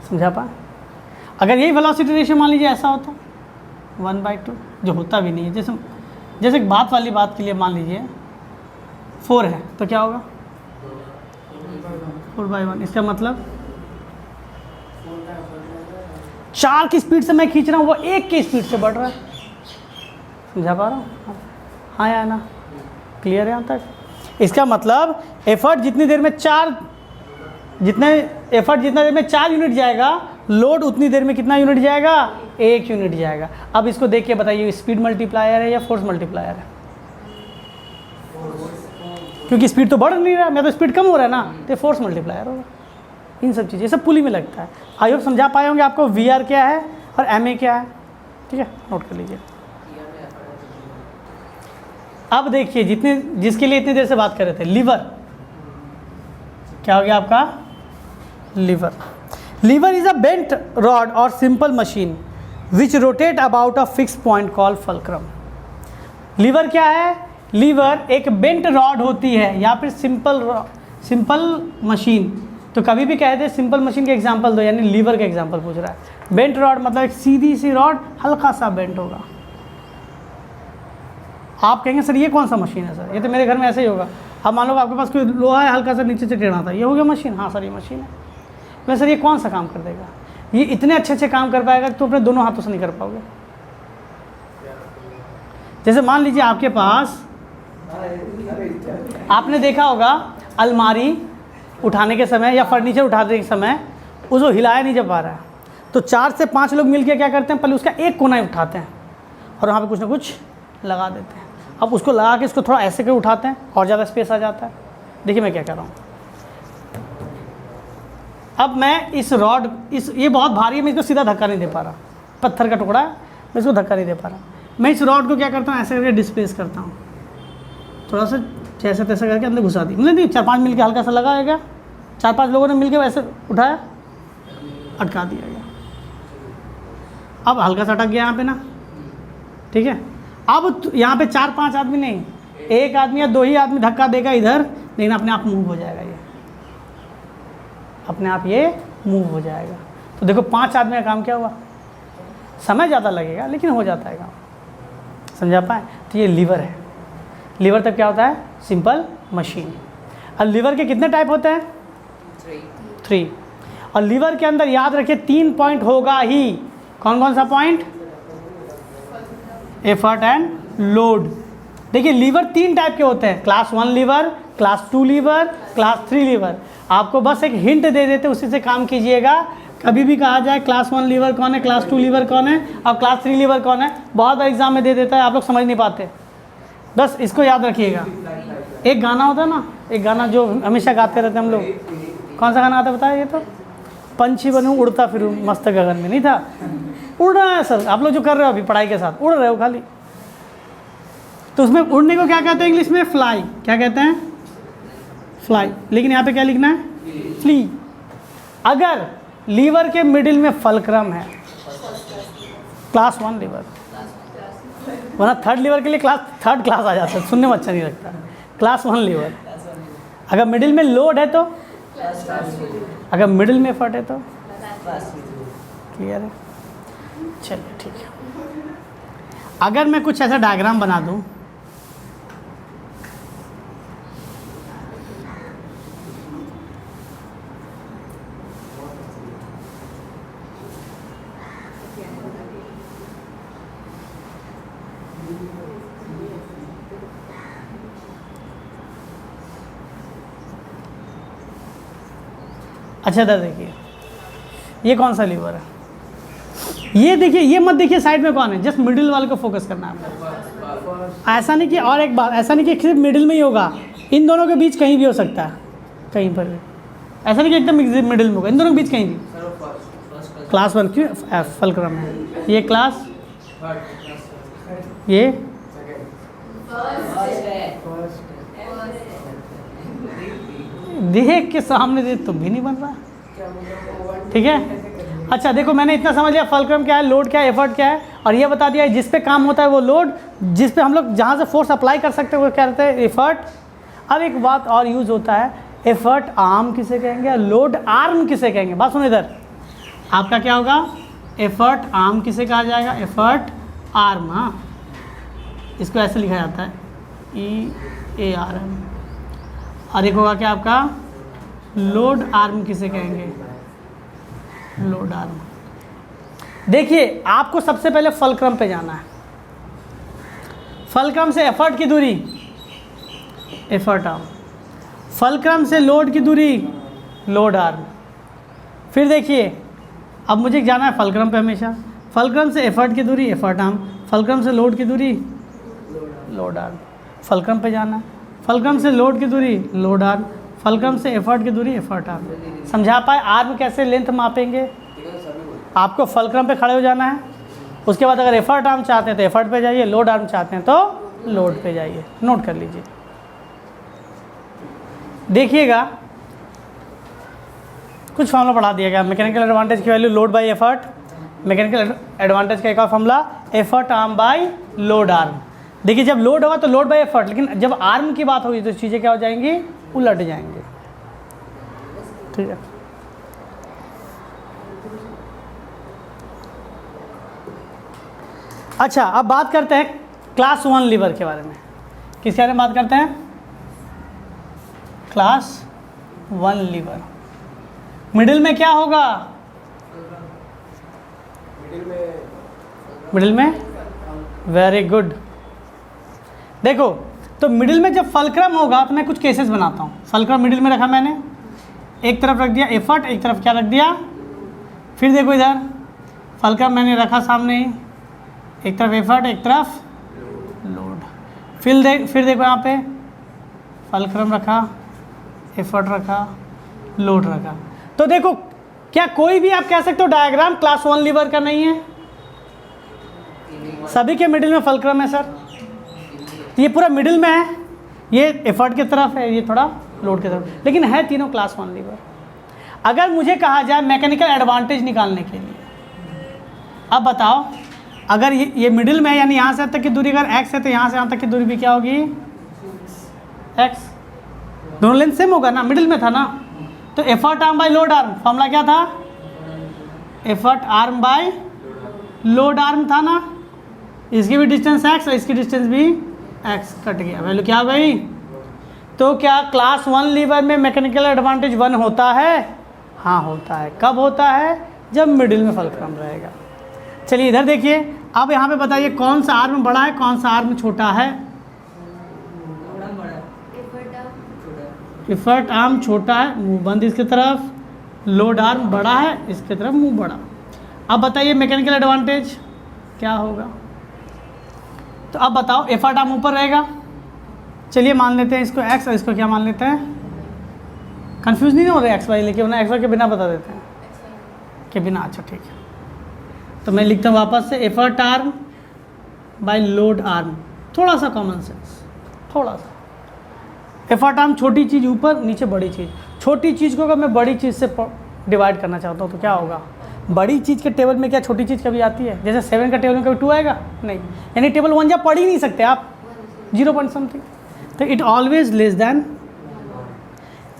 समझा पा? अगर यही वेलोसिटी रेशियो मान लीजिए ऐसा होता 1/2, जो होता भी नहीं है, जैसे बात वाली बात के लिए मान लीजिए 4 है तो क्या होगा? 4/1। इसका मतलब 4 की स्पीड से मैं खींच रहा हूँ, वो 1 की स्पीड से बढ़ रहा है। समझा पा रहा हूँ? हाँ या ना? क्लियर है यहाँ तक? इसका मतलब एफर्ट जितनी देर में 4 यूनिट जाएगा, लोड उतनी देर में कितना यूनिट जाएगा? 1 यूनिट जाएगा। अब इसको देख के बताइए स्पीड मल्टीप्लायर है या फोर्स मल्टीप्लायर है? क्योंकि स्पीड तो बढ़ नहीं रहा है, मैं तो स्पीड कम हो रहा है ना, तो फोर्स मल्टीप्लायर होगा। इन सब चीज़ें सब पुली में लगता है। आई होप समझा पाए होंगे आपको VR क्या है और MA क्या है। ठीक है, नोट कर लीजिए। अब देखिए जिसके लिए इतनी देर से बात कर रहे थे, लीवर क्या हो गया आपका? Lever is a bent rod और simple machine which rotate about a fix point call fulcrum. Lever क्या है? लीवर एक बेंट रॉड होती है या फिर सिंपल मशीन। तो कभी भी कहते हैं सिंपल मशीन के एग्जांपल दो, यानी लीवर का एग्जांपल पूछ रहा है। बेंट रॉड मतलब एक सीधी सी रॉड, हल्का सा बेंट होगा। आप कहेंगे सर ये कौन सा मशीन है सर? ये तो मेरे घर में ऐसे ही होगा। अब मान लो आपके पास कोई लोहा है, हल्का सा नीचे से टेढ़ा था, ये हो गया मशीन। हाँ सर ये मशीन है। मैं सर ये कौन सा काम कर देगा? ये इतने अच्छे काम कर पाएगा तो अपने दोनों हाथों से नहीं कर पाओगे। जैसे मान लीजिए आपके पास, आपने देखा होगा अलमारी उठाने के समय या फर्नीचर उठाने के समय उसको हिलाया नहीं जा पा रहा है, तो 4 से 5 लोग मिलकर क्या करते हैं? पहले उसका एक कोना ही उठाते हैं और वहाँ पे कुछ ना कुछ लगा देते हैं। अब उसको लगा के इसको थोड़ा ऐसे कर उठाते हैं और ज़्यादा स्पेस आ जाता है। देखिए मैं क्या कर रहा हूँ। अब मैं इस रॉड, ये बहुत भारी है, मैं इसको सीधा धक्का नहीं दे पा रहा, पत्थर का टुकड़ा है, मैं इसको धक्का नहीं दे पा रहा। मैं इस रॉड को क्या करता हूँ? ऐसे करके डिस्प्लेस करता हूँ, थोड़ा सा जैसे तैसे करके अंदर घुसा दी। मतलब नहीं, 4-5 मिलकर हल्का सा लगाएगा, 4-5 लोगों ने मिलकर वैसे उठाया, अटका दिया गया। अब हल्का सा अटक गया यहाँ पे ना, ठीक है। अब यहाँ पे 4-5 आदमी नहीं, 1 आदमी या 2 ही आदमी धक्का देगा इधर, लेकिन अपने आप मूव हो जाएगा, ये अपने आप ये मूव हो जाएगा। तो देखो 5 आदमी का काम क्या हुआ? समय ज़्यादा लगेगा लेकिन हो जाता है काम। समझा पाए? तो ये लीवर है। लीवर तब क्या होता है? Simple machine. और लीवर के कितने टाइप होते हैं? 3। और लीवर के अंदर याद रखिए 3 पॉइंट होगा ही। कौन कौन सा पॉइंट? Effort and load. देखिए लीवर 3 टाइप के होते हैं, class 1 lever, class 2 lever, class 3 lever. आपको बस एक हिंट दे देते, उसी से काम कीजिएगा। कभी भी कहा जाए क्लास 1 लीवर कौन है, क्लास 2 लीवर कौन है और क्लास 3 लीवर कौन है, बहुत बार एग्जाम में दे देता है, आप लोग समझ नहीं पाते। बस इसको याद रखिएगा। एक गाना होता है ना, एक गाना जो हमेशा गाते रहते हैं हम लोग, कौन सा गाना आता है बताया? ये तो पंछी बनूं उड़ता फिरूं मस्त गगन में, नहीं था? उड़ रहा है सर, आप लोग जो कर रहे हो अभी पढ़ाई के साथ, उड़ रहे हो खाली। तो उसमें उड़ने को क्या कहते हैं इंग्लिश में? फ्लाई। क्या कहते हैं? फ्लाई। लेकिन यहाँ पे क्या लिखना है? फ्ली। अगर लीवर के मिडिल में फल्क्रम है, क्लास 1 लीवर, वरना 3rd लीवर के लिए थर्ड क्लास आ जाता है, सुनने में अच्छा नहीं लगता। Class 1 lever. अगर मिडिल में लोड है तो, अगर मिडिल में एफर्ट है तो, क्लियर है? चलिए ठीक है। अगर मैं कुछ ऐसा डायग्राम बना दूं, अच्छा इधर देखिए, ये कौन सा लीवर है? ये देखिए, ये मत देखिए साइड में कौन है, जस्ट मिडिल वाले को फोकस करना है आपको। ऐसा नहीं कि, और एक बात, ऐसा नहीं कि सिर्फ मिडिल में ही होगा, इन दोनों के बीच कहीं भी हो सकता है, कहीं पर भी। ऐसा नहीं कि एकदम मिडिल में होगा, इन दोनों के बीच कहीं भी। क्लास 1 क्यों? फल्क्रम है ये, क्लास, ये देख के सामने दे तुम भी नहीं बन रहा, ठीक है। अच्छा देखो, मैंने इतना समझ लिया फल्क्रम क्या है, लोड क्या है, एफर्ट क्या है, और ये बता दिया जिस पे काम होता है वो लोड, जिस पे हम लोग जहाँ से फोर्स अप्लाई कर सकते हैं वो क्या कहते हैं? एफर्ट। अब एक बात और यूज़ होता है, एफर्ट आर्म किसे कहेंगे, लोड आर्म किसे कहेंगे? बात सुनो इधर, आपका क्या होगा? एफर्ट आर्म किसे कहा जाएगा? Effort arm. हाँ, इसको ऐसे लिखा जाता है EARM। और एक होगा क्या आपका? लोड आर्म किसे कहेंगे? Load arm. देखिए आपको सबसे पहले फलक्रम पे जाना है। फलक्रम से एफर्ट की दूरी, एफर्ट आर्म। फलक्रम से लोड की दूरी, लोड आर्म। फिर देखिए अब मुझे जाना है फलक्रम पे हमेशा। फलक्रम से एफर्ट की दूरी, एफर्ट आर्म। फलक्रम से लोड की दूरी, लोड आर्म। फलक्रम पे जाना है। फलक्रम से लोड की दूरी, लोड आर्म। फलक्रम से एफर्ट की दूरी, एफर्ट आर्म। समझा पाए आर्म कैसे लेंथ मापेंगे? आपको फलक्रम पे खड़े हो जाना है, उसके बाद अगर एफर्ट आर्म चाहते हैं तो एफर्ट पे जाइए, लोड आर्म चाहते हैं तो लोड पे जाइए। नोट कर लीजिए। देखिएगा कुछ फॉर्मूला पढ़ा दिया गया। मैकेनिकल एडवांटेज की value load bye effort. Mechanical advantage का एक और formula effort arm bye load arm. देखिए जब लोड होगा तो लोड बाय एफर्ट, लेकिन जब आर्म की बात होगी तो चीज़ें क्या हो जाएंगी? उलट जाएंगे। ठीक है, अच्छा अब बात करते हैं क्लास 1 लीवर के बारे में। किसके बारे में बात करते हैं? Class 1 liver. मिडिल में क्या होगा? मिडिल में वेरी गुड। देखो तो मिडिल में जब फलक्रम होगा तो मैं कुछ केसेस बनाता हूँ। फलक्रम मिडिल में रखा मैंने, एक तरफ रख दिया एफर्ट, एक तरफ क्या रख दिया? फिर देखो इधर फलक्रम मैंने रखा सामने ही, एक तरफ एफर्ट एक तरफ लोड। फिर देखो यहाँ पे फलक्रम रखा, एफर्ट रखा, लोड रखा। तो देखो क्या कोई भी आप कह सकते हो डायग्राम क्लास 1 लीवर का नहीं है? सभी के मिडिल में फलक्रम है सर। ये पूरा मिडिल में है, ये एफर्ट की तरफ है, ये थोड़ा लोड की तरफ, लेकिन है तीनों क्लास 1 लीवर। अगर मुझे कहा जाए मैकेनिकल एडवांटेज निकालने के लिए, अब बताओ अगर ये मिडिल में है यानी यहाँ से तक की दूरी अगर x है तो यहाँ से यहाँ तक की दूरी भी क्या होगी? x। दोनों लेंथ सेम होगा ना, मिडिल में था ना। तो effort arm bye load arm formula क्या था? Effort arm bye load arm था ना। इसकी भी डिस्टेंस x और इसकी डिस्टेंस भी x, कट गया, वैल्यू क्या गई? तो क्या क्लास 1 लीवर में मैकेनिकल एडवांटेज 1 होता है? हाँ होता है। कब होता है? जब मिडिल में फलक्रम रहेगा। चलिए इधर देखिए, अब यहाँ पे बताइए कौन सा आर्म बड़ा है, कौन सा आर्म छोटा है? एफर्ट आर्म छोटा है, मुंह बंद इसकी तरफ। लोड आर्म बड़ा है, इसकी तरफ मुंह बड़ा। अब बताइए मैकेनिकल एडवांटेज क्या होगा? तो अब बताओ एफर्ट आर्म ऊपर रहेगा। चलिए मान लेते हैं इसको x और इसको क्या मान लेते हैं? कंफ्यूज नहीं हो रहे एक्स वाई लेके, एक्स वाई के बिना बता देते हैं के बिना। अच्छा ठीक है, तो मैं लिखता हूँ वापस से effort arm bye load arm. थोड़ा सा कॉमन सेंस, थोड़ा सा। एफर्ट आर्म छोटी चीज़ ऊपर, नीचे बड़ी चीज़। छोटी चीज़ को अगर मैं बड़ी चीज़ से डिवाइड करना चाहता हूँ तो क्या होगा? बड़ी चीज़ के टेबल में क्या छोटी चीज़ कभी आती है? जैसे 7 का टेबल में कभी 2 आएगा? नहीं, यानी टेबल 1 जब पढ़ ही नहीं सकते आप, 0 पॉइंट समथिंग। तो इट ऑलवेज लेस देन,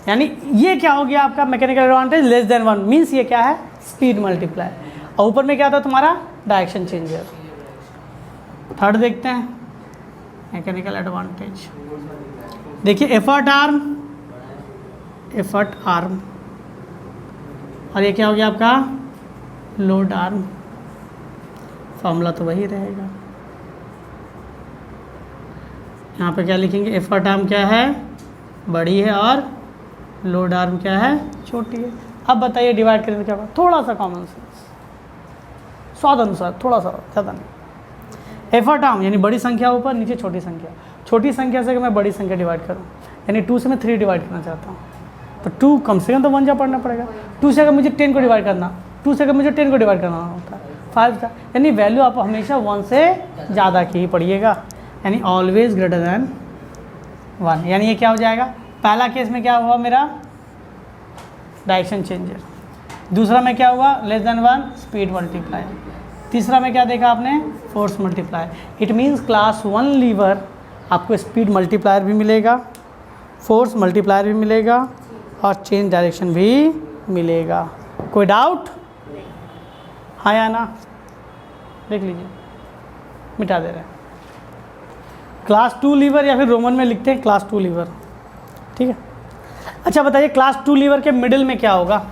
यानी ये क्या हो गया आपका mechanical advantage? Less than 1 means ये क्या है? Speed multiply. और ऊपर में क्या था तुम्हारा? Direction changer. थर्ड देखते हैं मैकेनिकल एडवांटेज। देखिए एफर्ट आर्म, एफर्ट आर्म, और ये क्या हो गया आपका? Load arm. फॉर्मूला तो वही रहेगा। यहाँ पे क्या लिखेंगे? एफर्ट आर्म क्या है? बड़ी है, और लोड आर्म क्या है? छोटी है। अब बताइए डिवाइड करें तो क्या होगा? थोड़ा सा कॉमन सेंस, स्वाद अनुसार, थोड़ा सा, ज़्यादा नहीं। एफर्ट आर्म यानी बड़ी संख्या ऊपर, नीचे छोटी संख्या। छोटी संख्या से अगर मैं बड़ी संख्या डिवाइड करूँ, यानी 2 से मैं 3 डिवाइड करना चाहता हूँ, तो 2 कम से कम तो 1 जा पढ़ना पड़ेगा। 2 से अगर मुझे 10 को डिवाइड करना, 2 से अगर मुझे 10 को डिवाइड करना होता है 5 था, यानी वैल्यू आप हमेशा 1 से ज़्यादा की ही पढ़िएगा, यानी ऑलवेज ग्रेटर दैन 1। यानी ये क्या हो जाएगा? पहला केस में क्या हुआ मेरा? Direction changer. दूसरा में क्या हुआ? Less than 1 speed multiply. तीसरा में क्या देखा आपने? Force multiply. It means class 1 lever आपको स्पीड मल्टीप्लायर भी मिलेगा, फोर्स मल्टीप्लायर भी मिलेगा, और चेंज डायरेक्शन भी मिलेगा। कोई डाउट? हाँ या ना? देख लीजिए, मिटा दे रहे हैं। क्लास 2 लीवर, या फिर रोमन में लिखते हैं क्लास 2 लीवर, ठीक है। अच्छा बताइए क्लास 2 लीवर के मिडिल में क्या होगा?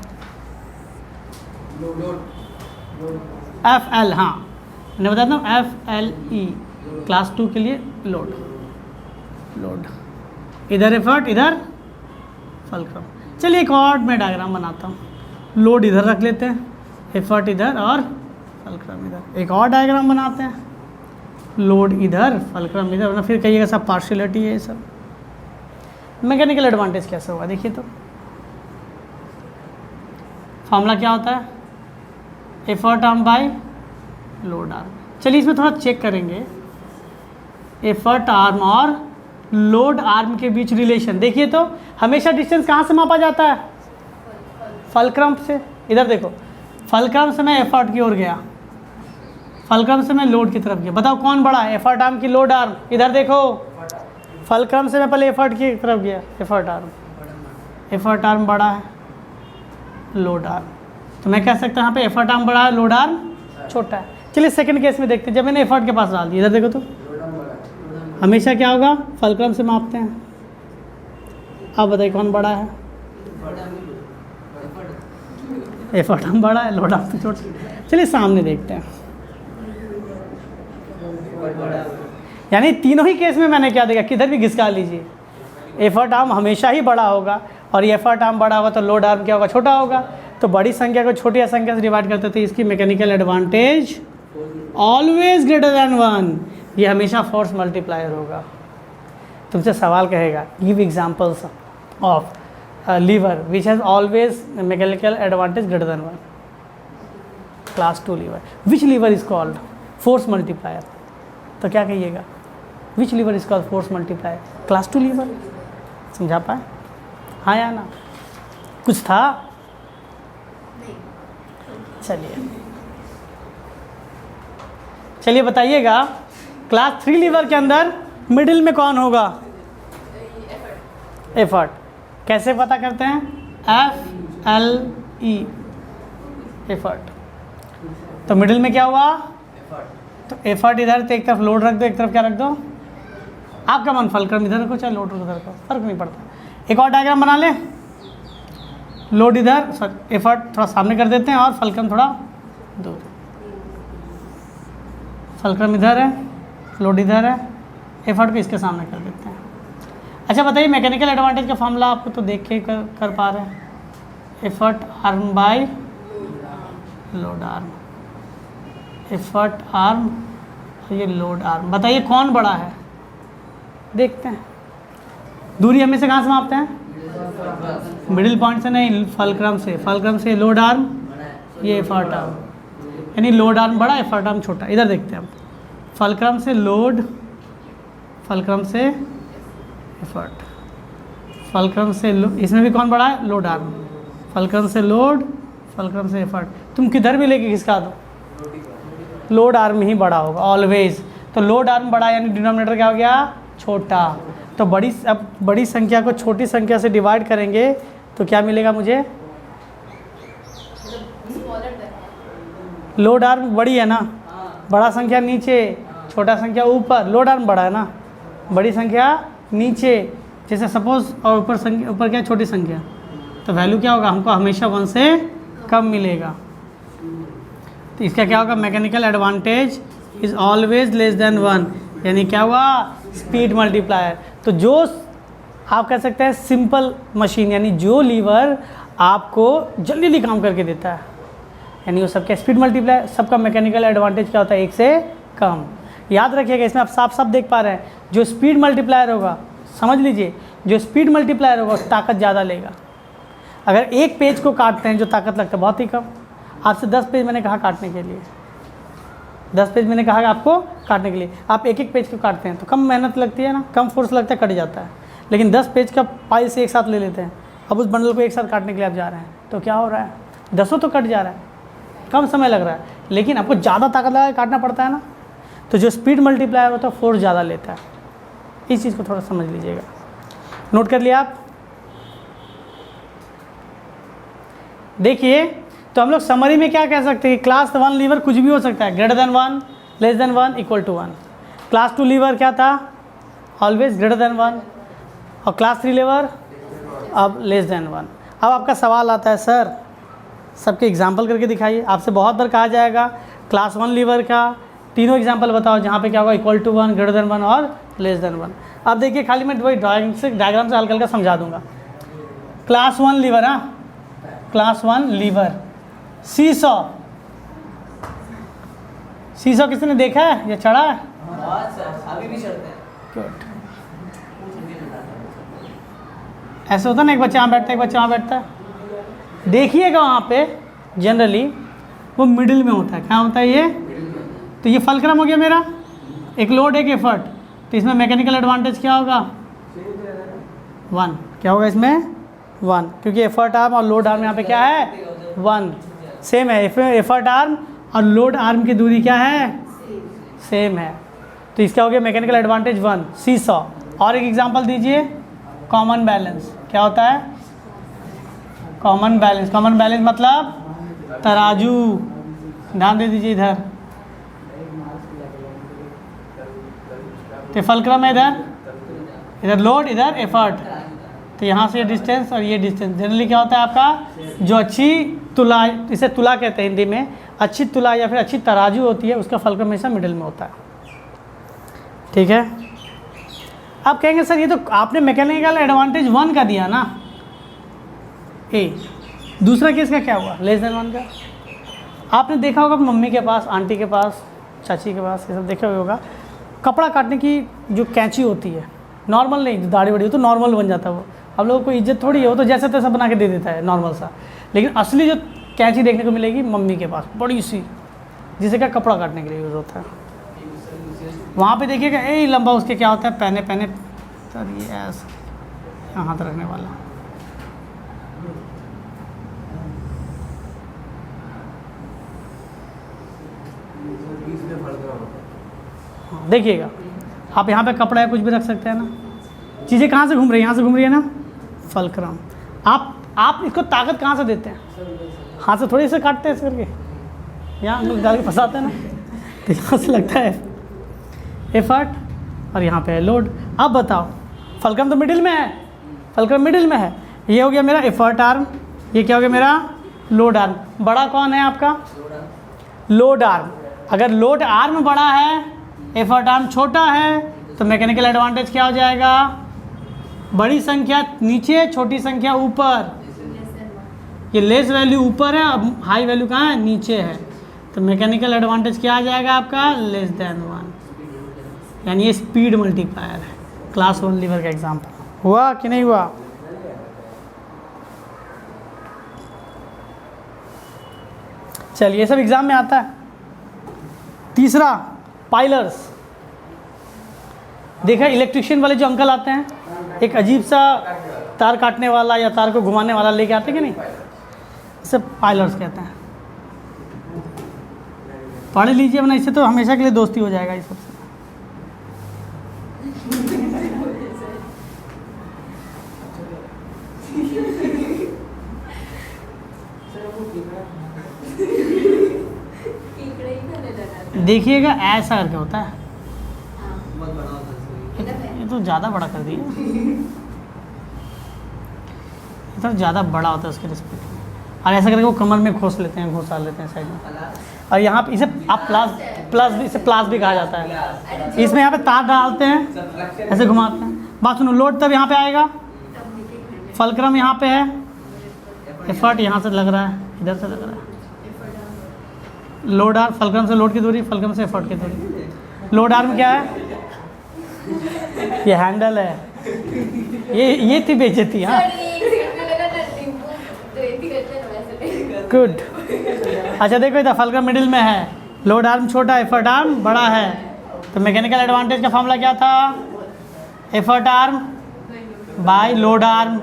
FL, हाँ मैंने बताया था FLE, क्लास 2 के लिए लोड, इधर एफर्ट इधर फलक्रम। चलिए एक और मैं डायग्राम बनाता हूँ, लोड इधर रख लेते हैं, एफर्ट इधर और फलक्रम इधर। एक और डायग्राम बनाते हैं, लोड इधर फलक्रम इधर, वरना फिर कहिएगा सब पार्शियलिटी है ये सब। मैकेनिकल एडवांटेज कैसे होगा देखिए, तो फॉर्मूला क्या होता है, effort arm bye load arm. चलिए इसमें थोड़ा चेक करेंगे, एफर्ट आर्म और लोड आर्म के बीच रिलेशन। देखिए तो हमेशा डिस्टेंस कहाँ से मापा जाता है, फलक्रम से। इधर देखो, फलक्रम से मैं एफर्ट की ओर गया, फलक्रम से मैं लोड की तरफ गया, बताओ कौन बड़ा है, एफर्ट आर्म की लोड आर्म। इधर देखो, फलक्रम से मैं पहले एफर्ट की तरफ गया, एफर्ट आर्म बड़ा है, लोड आर्म। तो मैं कह सकता हूँ यहाँ पे एफर्ट आर्म बड़ा है, लोड आर्म छोटा है। चलिए सेकंड केस में देखते हैं, जब मैंने एफर्ट के पास डाल दिया, इधर देखो तो हमेशा क्या होगा, फलक्रम से मापते हैं। अब बताइए कौन बड़ा है, एफर्ट आर्म बड़ा है, लोड आर्म तो छोटा। चलिए सामने देखते हैं, यानी तीनों ही केस में मैंने क्या देखा, किधर भी घिसका लीजिए, एफर्ट आर्म हमेशा ही बड़ा होगा, और ये एफर्ट आर्म बड़ा होगा तो लोड आर्म क्या होगा, छोटा होगा। तो बड़ी संख्या को छोटी संख्या से डिवाइड करते थे, इसकी mechanical advantage always greater than 1, ये हमेशा फोर्स मल्टीप्लायर होगा। तुमसे सवाल कहेगा, give examples of lever which has always mechanical advantage greater than 1, class 2 lever, which lever is called force multiplier. तो क्या कहिएगा, which lever is called force multiplier, class 2 lever. समझा पाए, हाँ या ना, कुछ था। चलिए बताइएगा, क्लास 3 लीवर के अंदर मिडिल में कौन होगा, एफर्ट। कैसे पता करते हैं, FLE, एफर्ट। तो मिडिल में क्या हुआ, तो एफर्ट इधर, तो एक तरफ लोड रख दो, एक तरफ क्या रख दो, आपका मन, फलक्रम इधर रखो चाहे लोड उधर रखो, फर्क नहीं पड़ता। एक और डायग्राम बना ले, लोड इधर, सॉरी एफर्ट थोड़ा सामने कर देते हैं और फलक्रम थोड़ा दूर। फलक्रम इधर है, लोड इधर है, एफर्ट को इसके सामने कर देते हैं। अच्छा बताइए, मैकेनिकल एडवांटेज का फॉर्मूला आपको तो देख के कर पा रहे हैं, effort arm bye load arm, effort arm ये लोड आर्म। बताइए कौन बड़ा है, देखते हैं। दूरी हमेशा कहाँ से मापते हैं, मिडिल पॉइंट से नहीं, फलक्रम से। फलक्रम से लोड आर्म, ये एफर्ट आर्म, यानी लोड आर्म बड़ा, एफर्ट आर्म छोटा। इधर देखते हैं हम, फलक्रम से लोड, फलक्रम से एफर्ट, फलक्रम से इसमें भी कौन बड़ा है, लोड आर्म, फलक्रम से लोड, फलक्रम से एफर्ट। तुम किधर भी लेके खिसका दो, लोड आर्म ही बड़ा होगा ऑलवेज। तो लोड आर्म बड़ा, यानी डिनोमिनेटर क्या हो गया, छोटा। तो अब बड़ी संख्या को छोटी संख्या से डिवाइड करेंगे तो क्या मिलेगा मुझे, लोड आर्म बड़ी है ना, बड़ा संख्या नीचे, छोटा संख्या ऊपर। लोड आर्म बड़ा है ना, बड़ी संख्या नीचे, जैसे सपोज, और ऊपर क्या, छोटी संख्या, तो वैल्यू क्या होगा, हमको हमेशा 1 से कम मिलेगा। तो इसका क्या होगा, mechanical advantage is always less than 1, यानी क्या हुआ, स्पीड मल्टीप्लायर। तो जो आप कह सकते हैं सिंपल मशीन, यानी जो लीवर आपको जल्दी जल्दी काम करके देता है, यानी वो सबका स्पीड मल्टीप्लायर, सबका मैकेनिकल एडवांटेज क्या होता है, 1 से कम। याद रखिएगा, इसमें आप साफ साफ देख पा रहे हैं, जो स्पीड मल्टीप्लायर होगा, समझ लीजिए, जो स्पीड मल्टीप्लायर होगा ताकत ज़्यादा लेगा। अगर एक पेज को काटते हैं जो ताकत लगता है बहुत ही कम, आपसे 10 पेज मैंने कहा काटने के लिए, 10 पेज मैंने कहा आपको काटने के लिए, आप एक एक पेज को काटते हैं तो कम मेहनत लगती है ना, कम फोर्स लगता है, कट जाता है। लेकिन 10 पेज का पाइल से एक साथ ले लेते हैं, अब उस बंडल को एक साथ काटने के लिए आप जा रहे हैं तो क्या हो रहा है, 10 तो कट जा रहा है, कम समय लग रहा है, लेकिन आपको ज़्यादा ताकत लगा के काटना पड़ता है ना। तो जो स्पीड मल्टीप्लायर होता है फोर्स ज़्यादा लेता है, इस चीज़ को थोड़ा समझ लीजिएगा। नोट कर लिया आप। देखिए, तो हम लोग समरी में क्या कह सकते हैं, क्लास 1 लीवर कुछ भी हो सकता है, greater than 1, less than 1, equal to 1। Class 2 lever क्या था, ऑलवेज ग्रेटर देन 1, और क्लास 3 लीवर अब लेस देन 1। अब आपका सवाल आता है, सर सबके एग्जाम्पल करके दिखाइए। आपसे बहुत बार कहा जाएगा क्लास 1 लीवर का तीनों एग्जांपल बताओ जहाँ पे क्या होगा, इक्वल टू 1, ग्रेटर देन 1 और लेस देन 1। अब देखिए खाली मैं वही डायग्राम से हल्का हल्का समझा दूंगा। क्लास 1 लीवर, हाँ क्लास 1 लीवर। सीसॉ, सीसॉ किसी ने देखा है या चढ़ा है? अभी भी चढ़ते हैं। गुड। ऐसे होता है ना, एक बच्चा यहाँ बैठता है एक बच्चा वहाँ बैठता है। देखिएगा वहाँ पे जनरली वो मिडिल में होता है। क्या होता है ये? तो ये फलक्रम हो गया मेरा, एक लोड एक एफर्ट। तो इसमें मैकेनिकल एडवांटेज क्या होगा? 1। क्या होगा इसमें? 1, क्योंकि एफर्ट आर्म और लोड आर्म यहाँ पे क्या है? 1 सेम है। एफर्ट आर्म और लोड आर्म की दूरी क्या है? सेम है। तो इसका हो गया मैकेनिकल एडवांटेज 1। सीसॉ। और एक एग्जांपल दीजिए, कॉमन बैलेंस। क्या होता है? Common balance. कॉमन बैलेंस मतलब तराजू। ध्यान दे दीजिए इधर, तो फलक्रम है इधर, इधर लोड इधर एफर्ट। तो यहाँ से ये डिस्टेंस और ये डिस्टेंस। जनरली क्या होता है आपका, जो अच्छी तुला, इसे तुला कहते हैं हिंदी में, अच्छी तुला या फिर अच्छी तराजू होती है उसका फलक्रम हमेशा मिडिल में होता है। ठीक है। आप कहेंगे सर ये तो आपने मैकेनिकल एडवांटेज 1 का दिया ना, ए। दूसरा केस का क्या हुआ? लेस देन 1 का। आपने देखा होगा मम्मी के पास, आंटी के पास, चाची के पास, ये सब देखा होगा, कपड़ा काटने की जो कैंची होती है, नॉर्मल नहीं, दाढ़ी बड़ी हो तो नॉर्मल बन जाता है वो। हम लोगों को इज्जत थोड़ी है, वो तो जैसे तैसा बना के दे देता है नॉर्मल सा। लेकिन असली जो कैंची देखने को मिलेगी मम्मी के पास, बड़ी सी, जिसे क्या कपड़ा काटने के लिए यूज़ होता है। वहाँ पे देखिएगा ए लंबा, उसके क्या होता है, पहने पहने सर ये ऐसा यहाँ हाथ रखने वाला। हाँ देखिएगा आप, यहाँ पे कपड़ा है, कुछ भी रख सकते हैं ना। चीज़ें कहाँ से घूम रही है? यहाँ से घूम रही है ना, फलक्रम। आप इसको ताकत कहाँ से देते हैं? हाथ से थोड़ी से काटते हैं ऐसे करके, यहाँ अंगुल डाल के फंसाते हैं ना, तो यहाँ से लगता है एफर्ट और यहाँ पे है लोड। अब बताओ, फलक्रम तो मिडिल में है, फलक्रम मिडिल में है। ये हो गया मेरा एफर्ट आर्म, ये क्या हो गया मेरा? Load arm. बड़ा कौन है आपका? Load arm. अगर लोड आर्म बड़ा है, एफर्ट आर्म छोटा है, तो मैकेनिकल एडवांटेज क्या हो जाएगा? बड़ी संख्या नीचे, छोटी संख्या ऊपर। ये लेस वैल्यू ऊपर है, अब हाई वैल्यू कहाँ है? नीचे है। तो मैकेनिकल एडवांटेज क्या आ जाएगा आपका? Less than 1। यानी ये स्पीड मल्टीप्लायर है। क्लास 1 लीवर का एग्जांपल हुआ कि नहीं हुआ? चलिए, सब एग्जाम में आता है। तीसरा, पाइलर्स। देखा इलेक्ट्रिशियन वाले जो अंकल आते हैं, एक अजीब सा तार काटने वाला या तार को घुमाने वाला लेके आते हैं कि नहीं, इसे पाइलर्स कहते हैं। पढ़ लीजिए, वरना इससे तो हमेशा के लिए दोस्ती हो जाएगा इस सबसे। देखिएगा ऐसा करके होता है, ये तो ज़्यादा बड़ा कर दिया, ये तो ज़्यादा बड़ा होता है उसके रिस्पेक्ट में। और ऐसा करके वो कमर में घोंस लेते हैं, घोंसा लेते हैं साइड में। और यहाँ पे इसे आप इसे प्लास भी कहा जाता है। इसमें यहाँ पे तार डालते हैं, ऐसे घुमाते हैं। बात सुनो, लोड तब यहाँ पे आएगा, फलक्रम यहाँ पे है, एफर्ट यहाँ से लग रहा है, इधर से लग रहा है। लोड आर्म, फलक्रम से लोड की दूरी, फलक्रम से एफर्ट की दूरी। लोड आर्म क्या है? ये हैंडल है। ये थी बेइज्जती। हाँ गुड। अच्छा देखो इधर फलक्रम मिडिल में है, लोड आर्म छोटा, एफर्ट आर्म बड़ा है। तो मैकेनिकल एडवांटेज का फॉर्मूला क्या था? Effort arm bye load arm.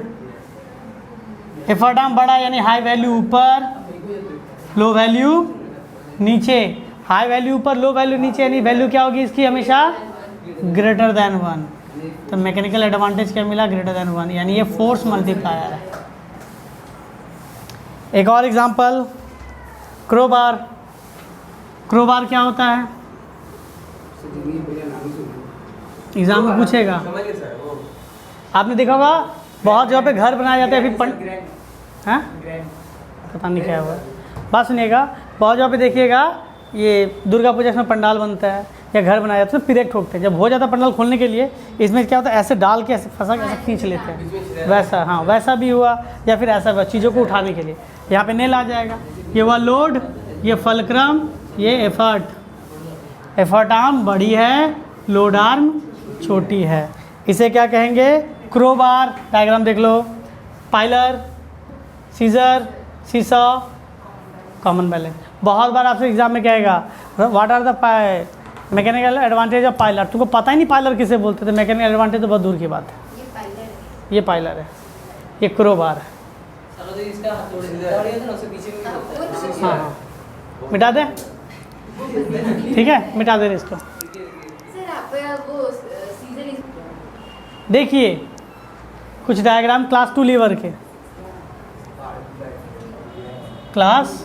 Effort arm बड़ा यानी हाई वैल्यू ऊपर, लो वैल्यू नीचे। हाई वैल्यू ऊपर, लो वैल्यू नीचे, यानी वैल्यू क्या होगी इसकी? हमेशा ग्रेटर देन 1। तो मैकेनिकल एडवांटेज क्या मिला? ग्रेटर देन 1, यानी ये फोर्स मल्टीप्लायर है। एक और एग्जांपल, क्रोबार। क्रोबार क्या होता है? एग्जाम में पूछेगा, आपने देखा होगा बहुत जगह पे घर बनाए जाते हैं, फिर हाँ पता नहीं क्या हुआ। बात सुनिएगा, बहुत जगह पे देखिएगा ये दुर्गा पूजा में पंडाल बनता है या घर बनाया जाता है तो पिरेक ठोकते हैं। जब हो जाता है पंडाल खोलने के लिए, इसमें क्या होता है, ऐसे डाल के ऐसे फंसा के ऐसे खींच लेते हैं, वैसा, हाँ वैसा भी हुआ, या फिर ऐसा हुआ चीज़ों को उठाने के लिए। यहाँ पे नेल आ जाएगा, ये हुआ लोड, ये फलक्रम, ये एफर्ट। एफर्ट आर्म बड़ी है, लोड आर्म छोटी है। इसे क्या कहेंगे, क्रोबार। डायग्राम देख लो, plier, scissor, seesaw, common balance. बहुत बार आपसे एग्जाम में कहेगा what are the mechanical advantage of plier. तुमको पता ही नहीं पाइलर किसे बोलते थे, मैकेनिकल एडवांटेज तो बहुत दूर की बात है। ये पाइलर है, ये क्रोबार है। चलो तो इसका हथौड़ी था ना, उसके पीछे में भी हाँ हाँ, मिटा दे, ठीक है, मिटा दे इसको। सर आप वो सीजन देखिए कुछ डायग्राम क्लास 2 लीवर के, क्लास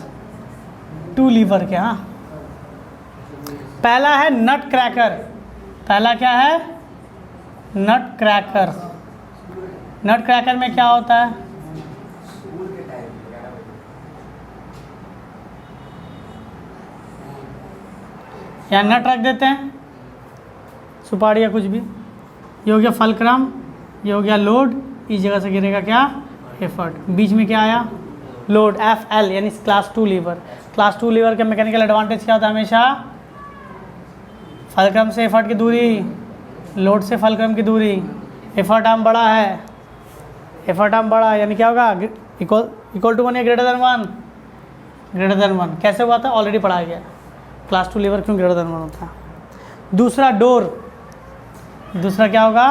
2 लीवर के। हाँ, पहला है नट क्रैकर। पहला क्या है, नट क्रैकर। नट क्रैकर में क्या होता है, यहाँ नट रख देते हैं, सुपारी या कुछ भी। ये हो गया फलक्रम, ये हो गया लोड, इस जगह से गिरेगा क्या, एफर्ट। बीच में क्या आया, लोड, एफ एल, यानी क्लास 2 लीवर। क्लास 2 लीवर का मैकेनिकल एडवांटेज क्या होता है, हमेशा फलक्रम से एफर्ट की दूरी, लोड से फलक्रम की दूरी। एफर्ट आर्म बड़ा है, एफर्ट आर्म बड़ा है, यानी क्या होगा, इक्वल टू 1 या ग्रेटर देन 1, ग्रेटर देन 1। कैसे हुआ था, ऑलरेडी पढ़ाया गया। क्लास 2 लीवर क्यों ग्रेटर देन 1 होता है। दूसरा डोर, दूसरा क्या होगा,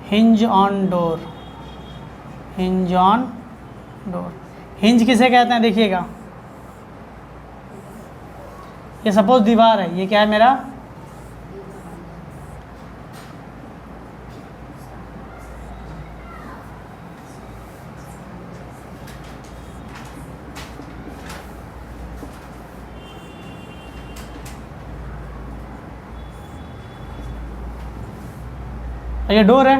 hinge on door. Hinge on door, hinge किसे कहते हैं, देखिएगा, ये सपोज दीवार है, ये क्या है मेरा, ये डोर है।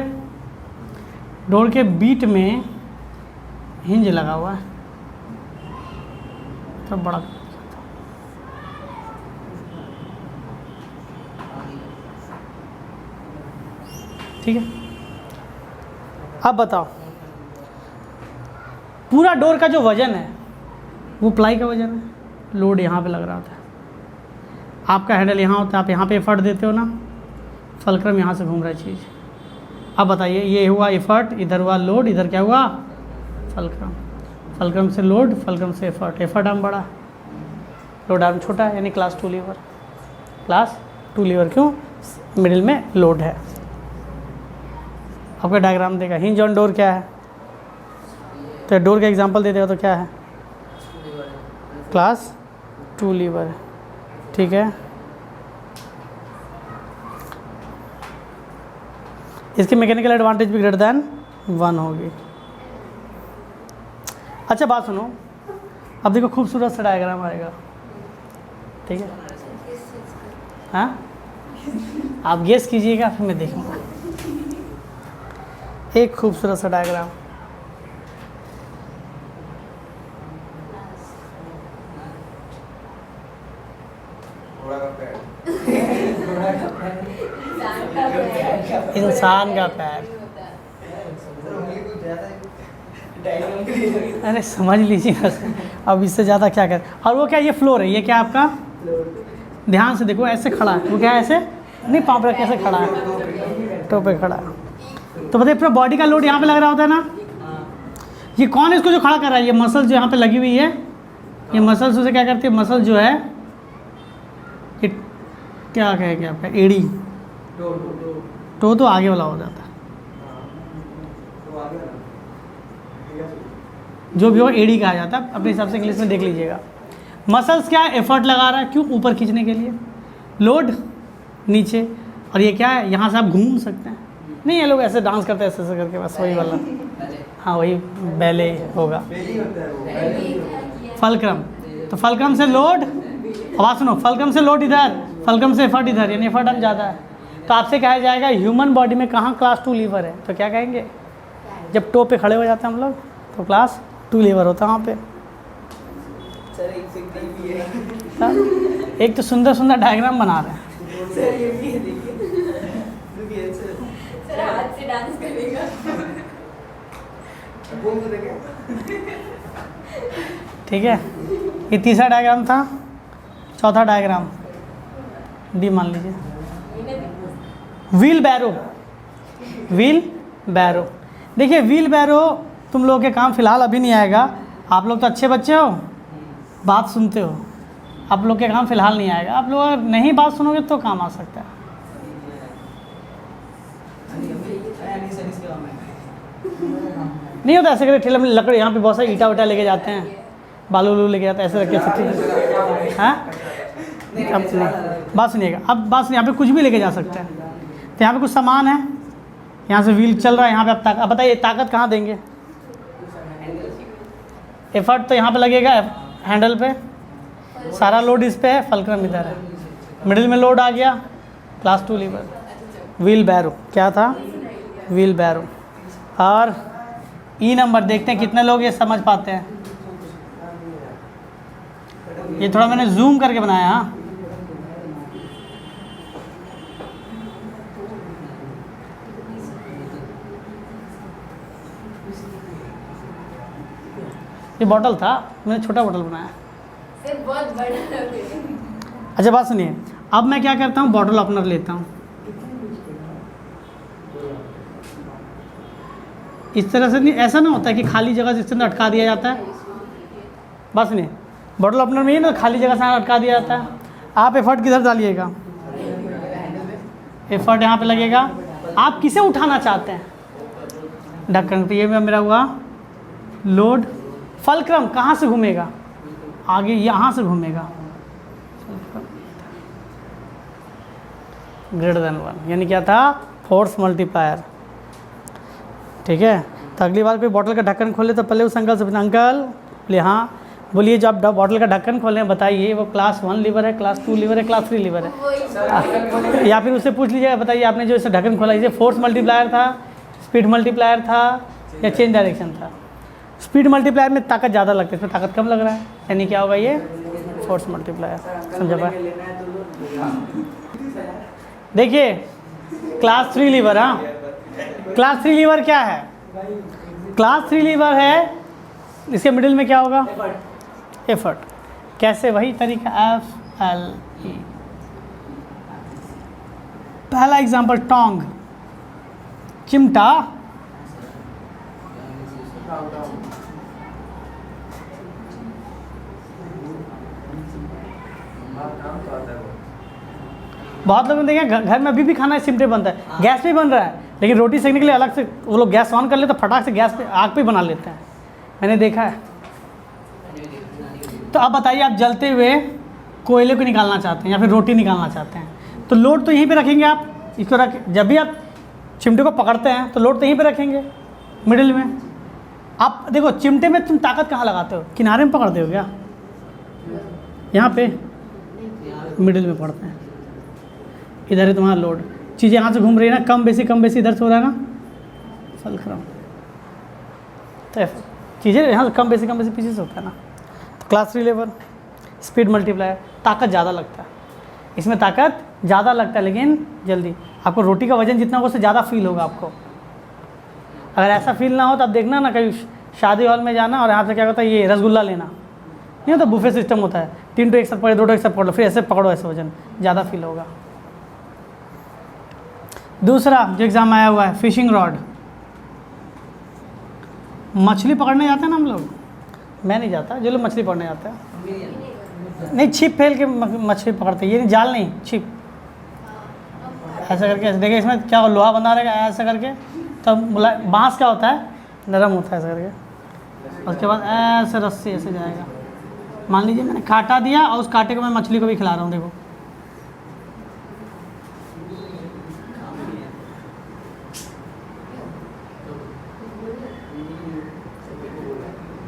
डोर के बीट में हिंज लगा हुआ है, तो बड़ा, ठीक है। अब बताओ, पूरा डोर का जो वजन है वो प्लाई का वजन है। लोड यहाँ पे लग रहा था, आपका हैंडल यहाँ होता है, आप यहाँ पे एफर्ट देते हो ना, फलक्रम यहाँ से घूम रहा है चीज़। अब बताइए, ये हुआ एफर्ट, इधर हुआ लोड, इधर क्या हुआ, फलक्रम। फलक्रम से लोड, फलक्रम से एफर्ट। एफर्ट आर्म बड़ा, लोड आर्म छोटा है, यानी क्लास 2 लीवर। क्लास 2 लीवर क्यों, मिडिल में लोड है। आपका डायग्राम देगा, हिंज ऑन डोर क्या है, तो डोर का एग्जांपल दे देगा तो क्या है, क्लास 2 लीवर, ठीक है। इसकी मैकेनिकल एडवांटेज भी ग्रेटर दैन 1 होगी। अच्छा बात सुनो, अब देखो खूबसूरत सा डायग्राम आएगा, ठीक है। हाँ, आप गेस कीजिएगा, फिर मैं देखूंगा। एक खूबसूरत सा डायग्राम, इंसान का पैर। अरे समझ लीजिए, अब इससे ज़्यादा क्या कर। और वो क्या, ये फ्लोर है, ये क्या आपका, ध्यान से देखो, ऐसे खड़ा है, वो क्या है, ऐसे नहीं, पाँव रख कैसे खड़ा है, टो पे खड़ा है। तो बताइए पूरा बॉडी का लोड यहाँ पे लग रहा होता है ना। ये कौन है इसको जो खड़ा कर रहा है, ये मसल जो यहाँ पे लगी हुई है, ये मसल्स उसे क्या करती है, मसल जो है, ये क्या कहेंगे आपका, एड़ी, टो तो आगे वाला हो जाता है, जो भी हो एडी कहा जाता है, अपने हिसाब से इंग्लिश में देख लीजिएगा। मसल्स क्या है, एफर्ट लगा रहा है, क्यों, ऊपर खींचने के लिए, लोड नीचे, और ये क्या है, यहाँ से आप घूम सकते हैं। नहीं, ये लोग ऐसे डांस करते हैं, ऐसे ऐसे करके, बस वही वाला, हाँ वही बैले होगा। फलक्रम, तो फलक्रम से लोड, आवाज़ सुनो, फलक्रम से लोड इधर, फलक्रम से एफर्ट इधर, यानी एफर्ट हम ज़्यादा है। तो आपसे कहा जाएगा ह्यूमन बॉडी में कहाँ क्लास 2 लीवर है, तो क्या कहेंगे, जब टो पे खड़े हो जाते हैं हम लोग तो क्लास 2 लीवर होता है वहाँ पे। सर एक सेकंड भी है। साहब एक तो सुंदर सुंदर डायग्राम बना रहे हैं। सर ये भी है, देखिए ये भी है सर। सर हाथ से डांस करेगा। घूम के देखें। ठीक है, ये तीसरा डायग्राम था। चौथा डायग्राम डी मान लीजिए, व्हील बैरो। व्हील बैरो, देखिए व्हील बैरो तुम लोगों के काम फिलहाल अभी नहीं आएगा। आप लोग तो अच्छे बच्चे हो, बात सुनते हो, आप लोग के काम फिलहाल नहीं आएगा। आप लोग अगर नहीं बात सुनोगे तो काम आ सकता है। सर इसके काम है। नहीं होता ऐसे करके ठेले में लकड़ी, यहाँ पे बहुत सारी ईटा उटा लेके जाते हैं, बालू उलू लेके जाते हैं, ऐसे रख के सकते हैं। अब नहीं, बात सुनिएगा, अब बात सुनिए, यहाँ पे कुछ भी लेके जा सकते हैं। तो यहाँ पे कुछ सामान है, यहाँ से व्हील चल रहा है, यहाँ पे अब बताइए ताकत कहाँ देंगे? एफर्ट तो यहाँ पे लगेगा हैंडल पे, सारा लोड इस पे है, फलक्रम इधर है, मिडिल में लोड आ गया, क्लास 2 लीवर, व्हील बैरो। क्या था? व्हील बैरो। और ई नंबर देखते हैं कितने लोग ये समझ पाते हैं। ये थोड़ा मैंने जूम करके बनाया। हाँ, ये बॉटल था, मैंने छोटा बॉटल बनाया। सर बहुत बड़ा है। अच्छा बात सुनिए, अब मैं क्या करता हूँ, बॉटल ओपनर लेता हूँ, इस तरह से नहीं, ऐसा ना होता है कि खाली जगह से इसके अंदर अटका दिया जाता है। बस नहीं, बॉटल ओपनर में ही ना खाली जगह से अटका दिया जाता है। आप एफर्ट किधर डालिएगा? एफर्ट यहाँ पे लगेगा। आप किसे उठाना चाहते हैं? ढक्कन पे। ये मेरा हुआ लोड। फलक्रम कहाँ से घूमेगा? आगे यहाँ से घूमेगा, ग्रेटर देन 1, यानी क्या था? Force multiplier. ठीक है, तो अगली बार कोई बॉटल का ढक्कन खोले तो पहले उस अंकल से पूछना, अंकल बोले हाँ, बोलिए जो आप बॉटल का ढक्कन खोले हैं बताइए वो क्लास 1 लीवर है, क्लास 2 लीवर है, क्लास 3 लीवर है। या फिर उससे पूछ लीजिएगा, बताइए आपने जो इसे ढक्कन खोला इसे फोर्स मल्टीप्लायर था, स्पीड मल्टीप्लायर था या चेंज डायरेक्शन था? स्पीड मल्टीप्लायर में ताकत ज़्यादा लगती है, इसमें ताकत कम लग रहा है, यानी क्या होगा? ये फोर्स मल्टीप्लायर। समझा पाए? देखिए क्लास 3 लीवर। हाँ, क्लास 3 लीवर क्या है? क्लास 3 लीवर है, इसके मिडिल में क्या होगा? एफर्ट। कैसे? वही तरीका, FLE। पहला एग्जांपल टोंग, चिमटा, बहुत लोगों ने देखा घर में अभी भी खाना चिमटे बनता है, गैस पे बन रहा है, लेकिन रोटी सेकने के लिए अलग से वो लोग गैस ऑन कर लेते, तो फटाक से गैस पे आग पे बना लेते हैं, मैंने देखा है। तो अब बताइए, आप जलते हुए कोयले को निकालना चाहते हैं या फिर रोटी निकालना चाहते हैं, तो लोड तो यहीं पे रखेंगे आप। इसको रख, जब भी आप चिमटे को पकड़ते हैं तो लोड तो यहीं पे रखेंगे मिडिल में। आप देखो चिमटे में तुम ताकत कहाँ लगाते हो? किनारे में पकड़ते हो क्या? यहाँ पे मिडिल में पड़ते हैं, इधर है तुम्हारा लोड। चीज़ें यहाँ से घूम रही है ना, कम बेसी इधर से हो रहा है ना, फलक्रम। तो चीज़ें यहाँ से कम बेसी पीछे से होता है ना। तो क्लास 3 लीवर, स्पीड मल्टीप्लायर, ताकत ज़्यादा लगता है, इसमें ताकत ज़्यादा लगता है लेकिन जल्दी। आपको रोटी का वजन जितना हो उससे ज़्यादा फील होगा आपको। अगर ऐसा फील ना हो तो आप देखना ना, कहीं शादी हॉल में जाना और यहाँ से क्या होता है, ये रसगुल्ला लेना नहीं होता, बुफे सिस्टम होता है, 3 तो एक साथ पकड़ो, 2 एक साथ पकड़ लो, फिर ऐसे पकड़ो, ऐसे वजन ज़्यादा फील होगा। दूसरा जो एग्ज़ाम आया हुआ है, फिशिंग रॉड। मछली पकड़ने जाते हैं ना हम लोग, मैं नहीं जाता, जो लोग मछली पकड़ने जाते हैं नहीं, छिप फैल के मछली पकड़ते हैं, ये नहीं, जाल नहीं, छिप ऐसा करके। ऐसे देखिए इसमें क्या लोहा बना रहेगा ऐसा करके, तब बांस क्या होता है, नरम होता है ऐसा करके, उसके बाद ऐसे रस्सी ऐसे जाएगा। मान लीजिए मैंने काटा दिया और उस कांटे को मैं मछली को भी खिला रहा हूँ, देखो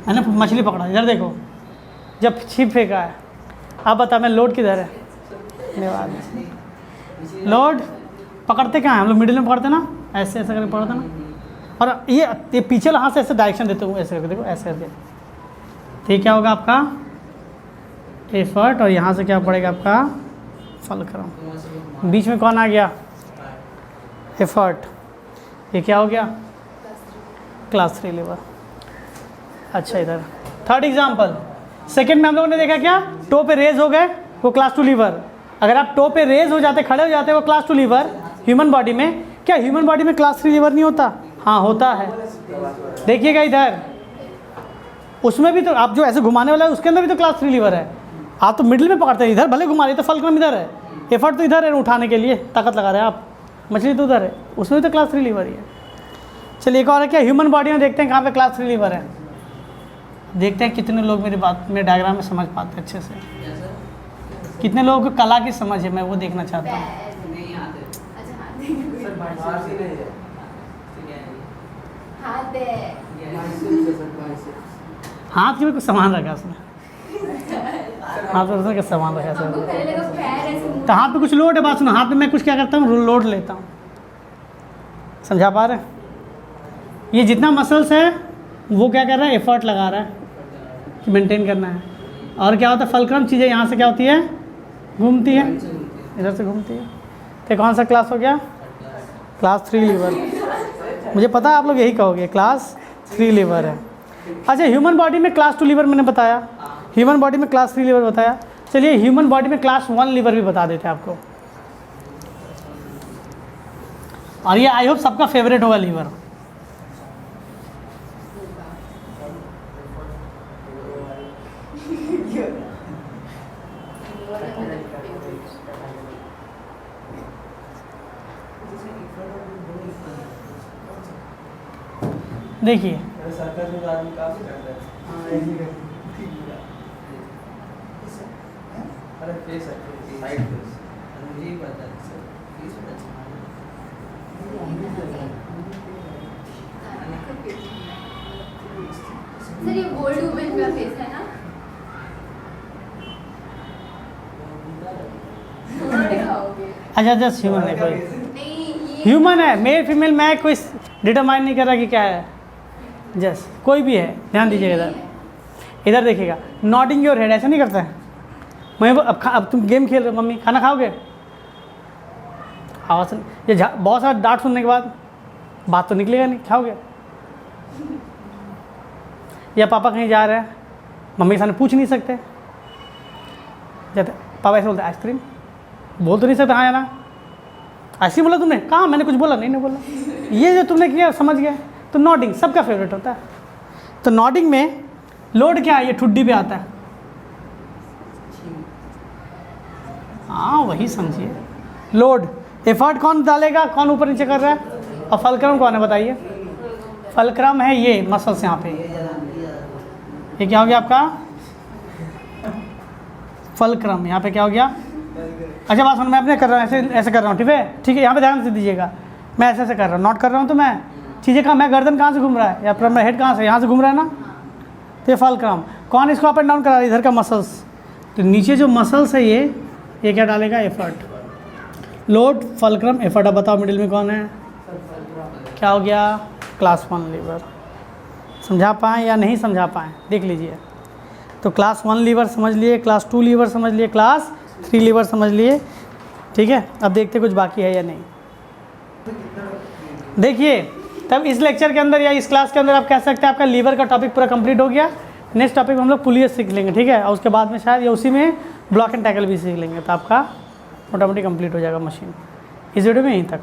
मैंने मछली पकड़ा। इधर देखो, जब छिप फेंका है। अब बता मैं लोड किधर है? धन्यवाद। लोड पकड़ते कहाँ हैं हम लोग? मिडिल में पकड़ते ना, ऐसे ऐसे करके पकड़ते ना, और ये पीछे हाथ से ऐसे डायरेक्शन देते हूँ, ऐसे करके देखो, ऐसे करके। ठीक क्या होगा आपका? एफर्ट, और यहाँ से क्या पड़ेगा आपका फलक्रम। बीच में कौन आ गया? एफर्ट। ये क्या हो गया? Class 3 lever. अच्छा, इधर थर्ड एग्जाम्पल। सेकेंड में हम लोगों ने देखा क्या, टो पे रेज हो गए, वो क्लास 2 लीवर। अगर आप टो पे रेज हो जाते, खड़े हो जाते, वो क्लास 2 लीवर। ह्यूमन बॉडी में क्या, ह्यूमन बॉडी में क्लास 3 लीवर नहीं होता? हाँ होता है। देखिएगा इधर, उसमें भी तो आप जो ऐसे घुमाने वाला है उसके अंदर भी तो क्लास 3 लीवर है। आप तो मिडिल में पकड़ते हैं, इधर भले घुमा रहे तो फलक्रम इधर है, एफर्ट तो इधर है, उठाने के लिए ताकत लगा रहे हैं आप, मछली तो उधर है, उसमें भी तो क्लास 3 लीवर ही है। चलिए एक और है क्या, ह्यूमन बॉडी में देखते हैं कहाँ पे क्लास 3 लीवर है। देखते हैं कितने लोग मेरी बात मेरे डायग्राम में समझ पाते हैं अच्छे से, कितने लोगों को कला की समझ है, मैं वो देखना चाहता हूँ। नहीं आते। अच्छा हाथ के में कुछ सामान रखा है उसने, हाथ में उसने कुछ सामान रखा है हमको सर। पहले लगा पैर ऐसे तो हाथ पे कुछ लोड है, बात सुनो, हाथ पे मैं कुछ क्या करता हूँ, लोड लेता हूँ। समझा पा रहे हैं? ये जितना मसल्स है वो क्या कर रहा है, एफर्ट लगा रहा है कि मेंटेन करना है। और क्या होता है, फलक्रम चीज़ें यहाँ से क्या होती है, घूमती है, इधर से घूमती है। तो कौन सा क्लास हो गया? Class 3 lever. मुझे पता है आप लोग यही कहोगे, क्लास 3 लीवर है। अच्छा, ह्यूमन बॉडी में क्लास 2 लीवर मैंने बताया, ह्यूमन बॉडी में क्लास 3 लीवर बताया। चलिए ह्यूमन बॉडी में क्लास 1 लीवर भी बता देते हैं आपको। और ये आई होप सबका फेवरेट होगा लीवर। देखिए सर ये बोल्ड वुमेन का फेस है ना? थोड़ा दिखाओगे? अच्छा जस्ट ह्यूमन है, कोई नहीं ये ह्यूमन है, मेल फीमेल, मैं कोई डिटरमाइन नहीं कर रहा कि क्या है, जस्ट कोई भी है। ध्यान दीजिएगा इधर, इधर देखिएगा, नॉडिंग योर हेड, ऐसा नहीं करता है। मैं अब तुम गेम खेल रहे हो, मम्मी खाना खाओगे, आवाज़ ये बहुत सारा डांट सुनने के बाद बात तो निकलेगा नहीं, खाओगे। या पापा कहीं जा रहे हैं, मम्मी के सामने पूछ नहीं सकते, जाते पापा ऐसे बोलते आइसक्रीम, बोल तो नहीं सकते हाँ या ना। आइसक्रीम बोला तुमने, कहाँ, मैंने कुछ बोला नहीं बोला। ये जो तुमने किया समझ गए। तो नॉडिंग सबका फेवरेट होता है। तो नॉडिंग में लोड क्या है, ये ठुड्डी पे आता है। हाँ वही समझिए, लोड एफर्ट कौन डालेगा, कौन ऊपर नीचे कर रहा है, और फलक्रम कौन है बताइए। फलक्रम है ये मसल्स यहाँ पे, ये क्या हो गया आपका फलक्रम, यहाँ पे क्या हो गया। अच्छा बात सुनो, मैं अपने कर रहा हूँ, ऐसे ऐसे कर रहा हूँ, ठीक है ठीक है, यहाँ पे ध्यान से दीजिएगा। मैं ऐसे ऐसे कर रहा हूँ, नोट कर रहा हूँ, तो मैं चीज़ें कहाँ, मैं गर्दन कहाँ से घूम रहा है, या फिर मेरा हेड कहाँ से, यहाँ से घूम रहा है ना। तो ये फलक्रम कौन इसको अप एंड डाउन करा रहा है, इधर का मसल्स। तो नीचे जो मसल्स है ये क्या डालेगा, एफर्ट। Load fulcrum effort. अब बताओ मिडिल में कौन है, क्या हो गया, क्लास 1 लीवर। समझा पाएँ या नहीं समझा पाएँ, देख लीजिए। तो क्लास 1 लीवर समझ लिए, क्लास 2 लीवर समझ लिए, क्लास 3 लीवर समझ लिए, ठीक है। अब देखते कुछ बाकी है या नहीं। देखिए तब इस लेक्चर के अंदर या इस क्लास के अंदर आप कह सकते हैं आपका लीवर का टॉपिक पूरा कंप्लीट हो गया। नेक्स्ट टॉपिक में हम लोग पुलिस सीख लेंगे, ठीक है, और उसके बाद में शायद या उसी में ब्लॉक एंड टैकल भी सीख लेंगे, तो आपका मोटामोटी कंप्लीट हो जाएगा मशीन। इस वीडियो में यहीं तक।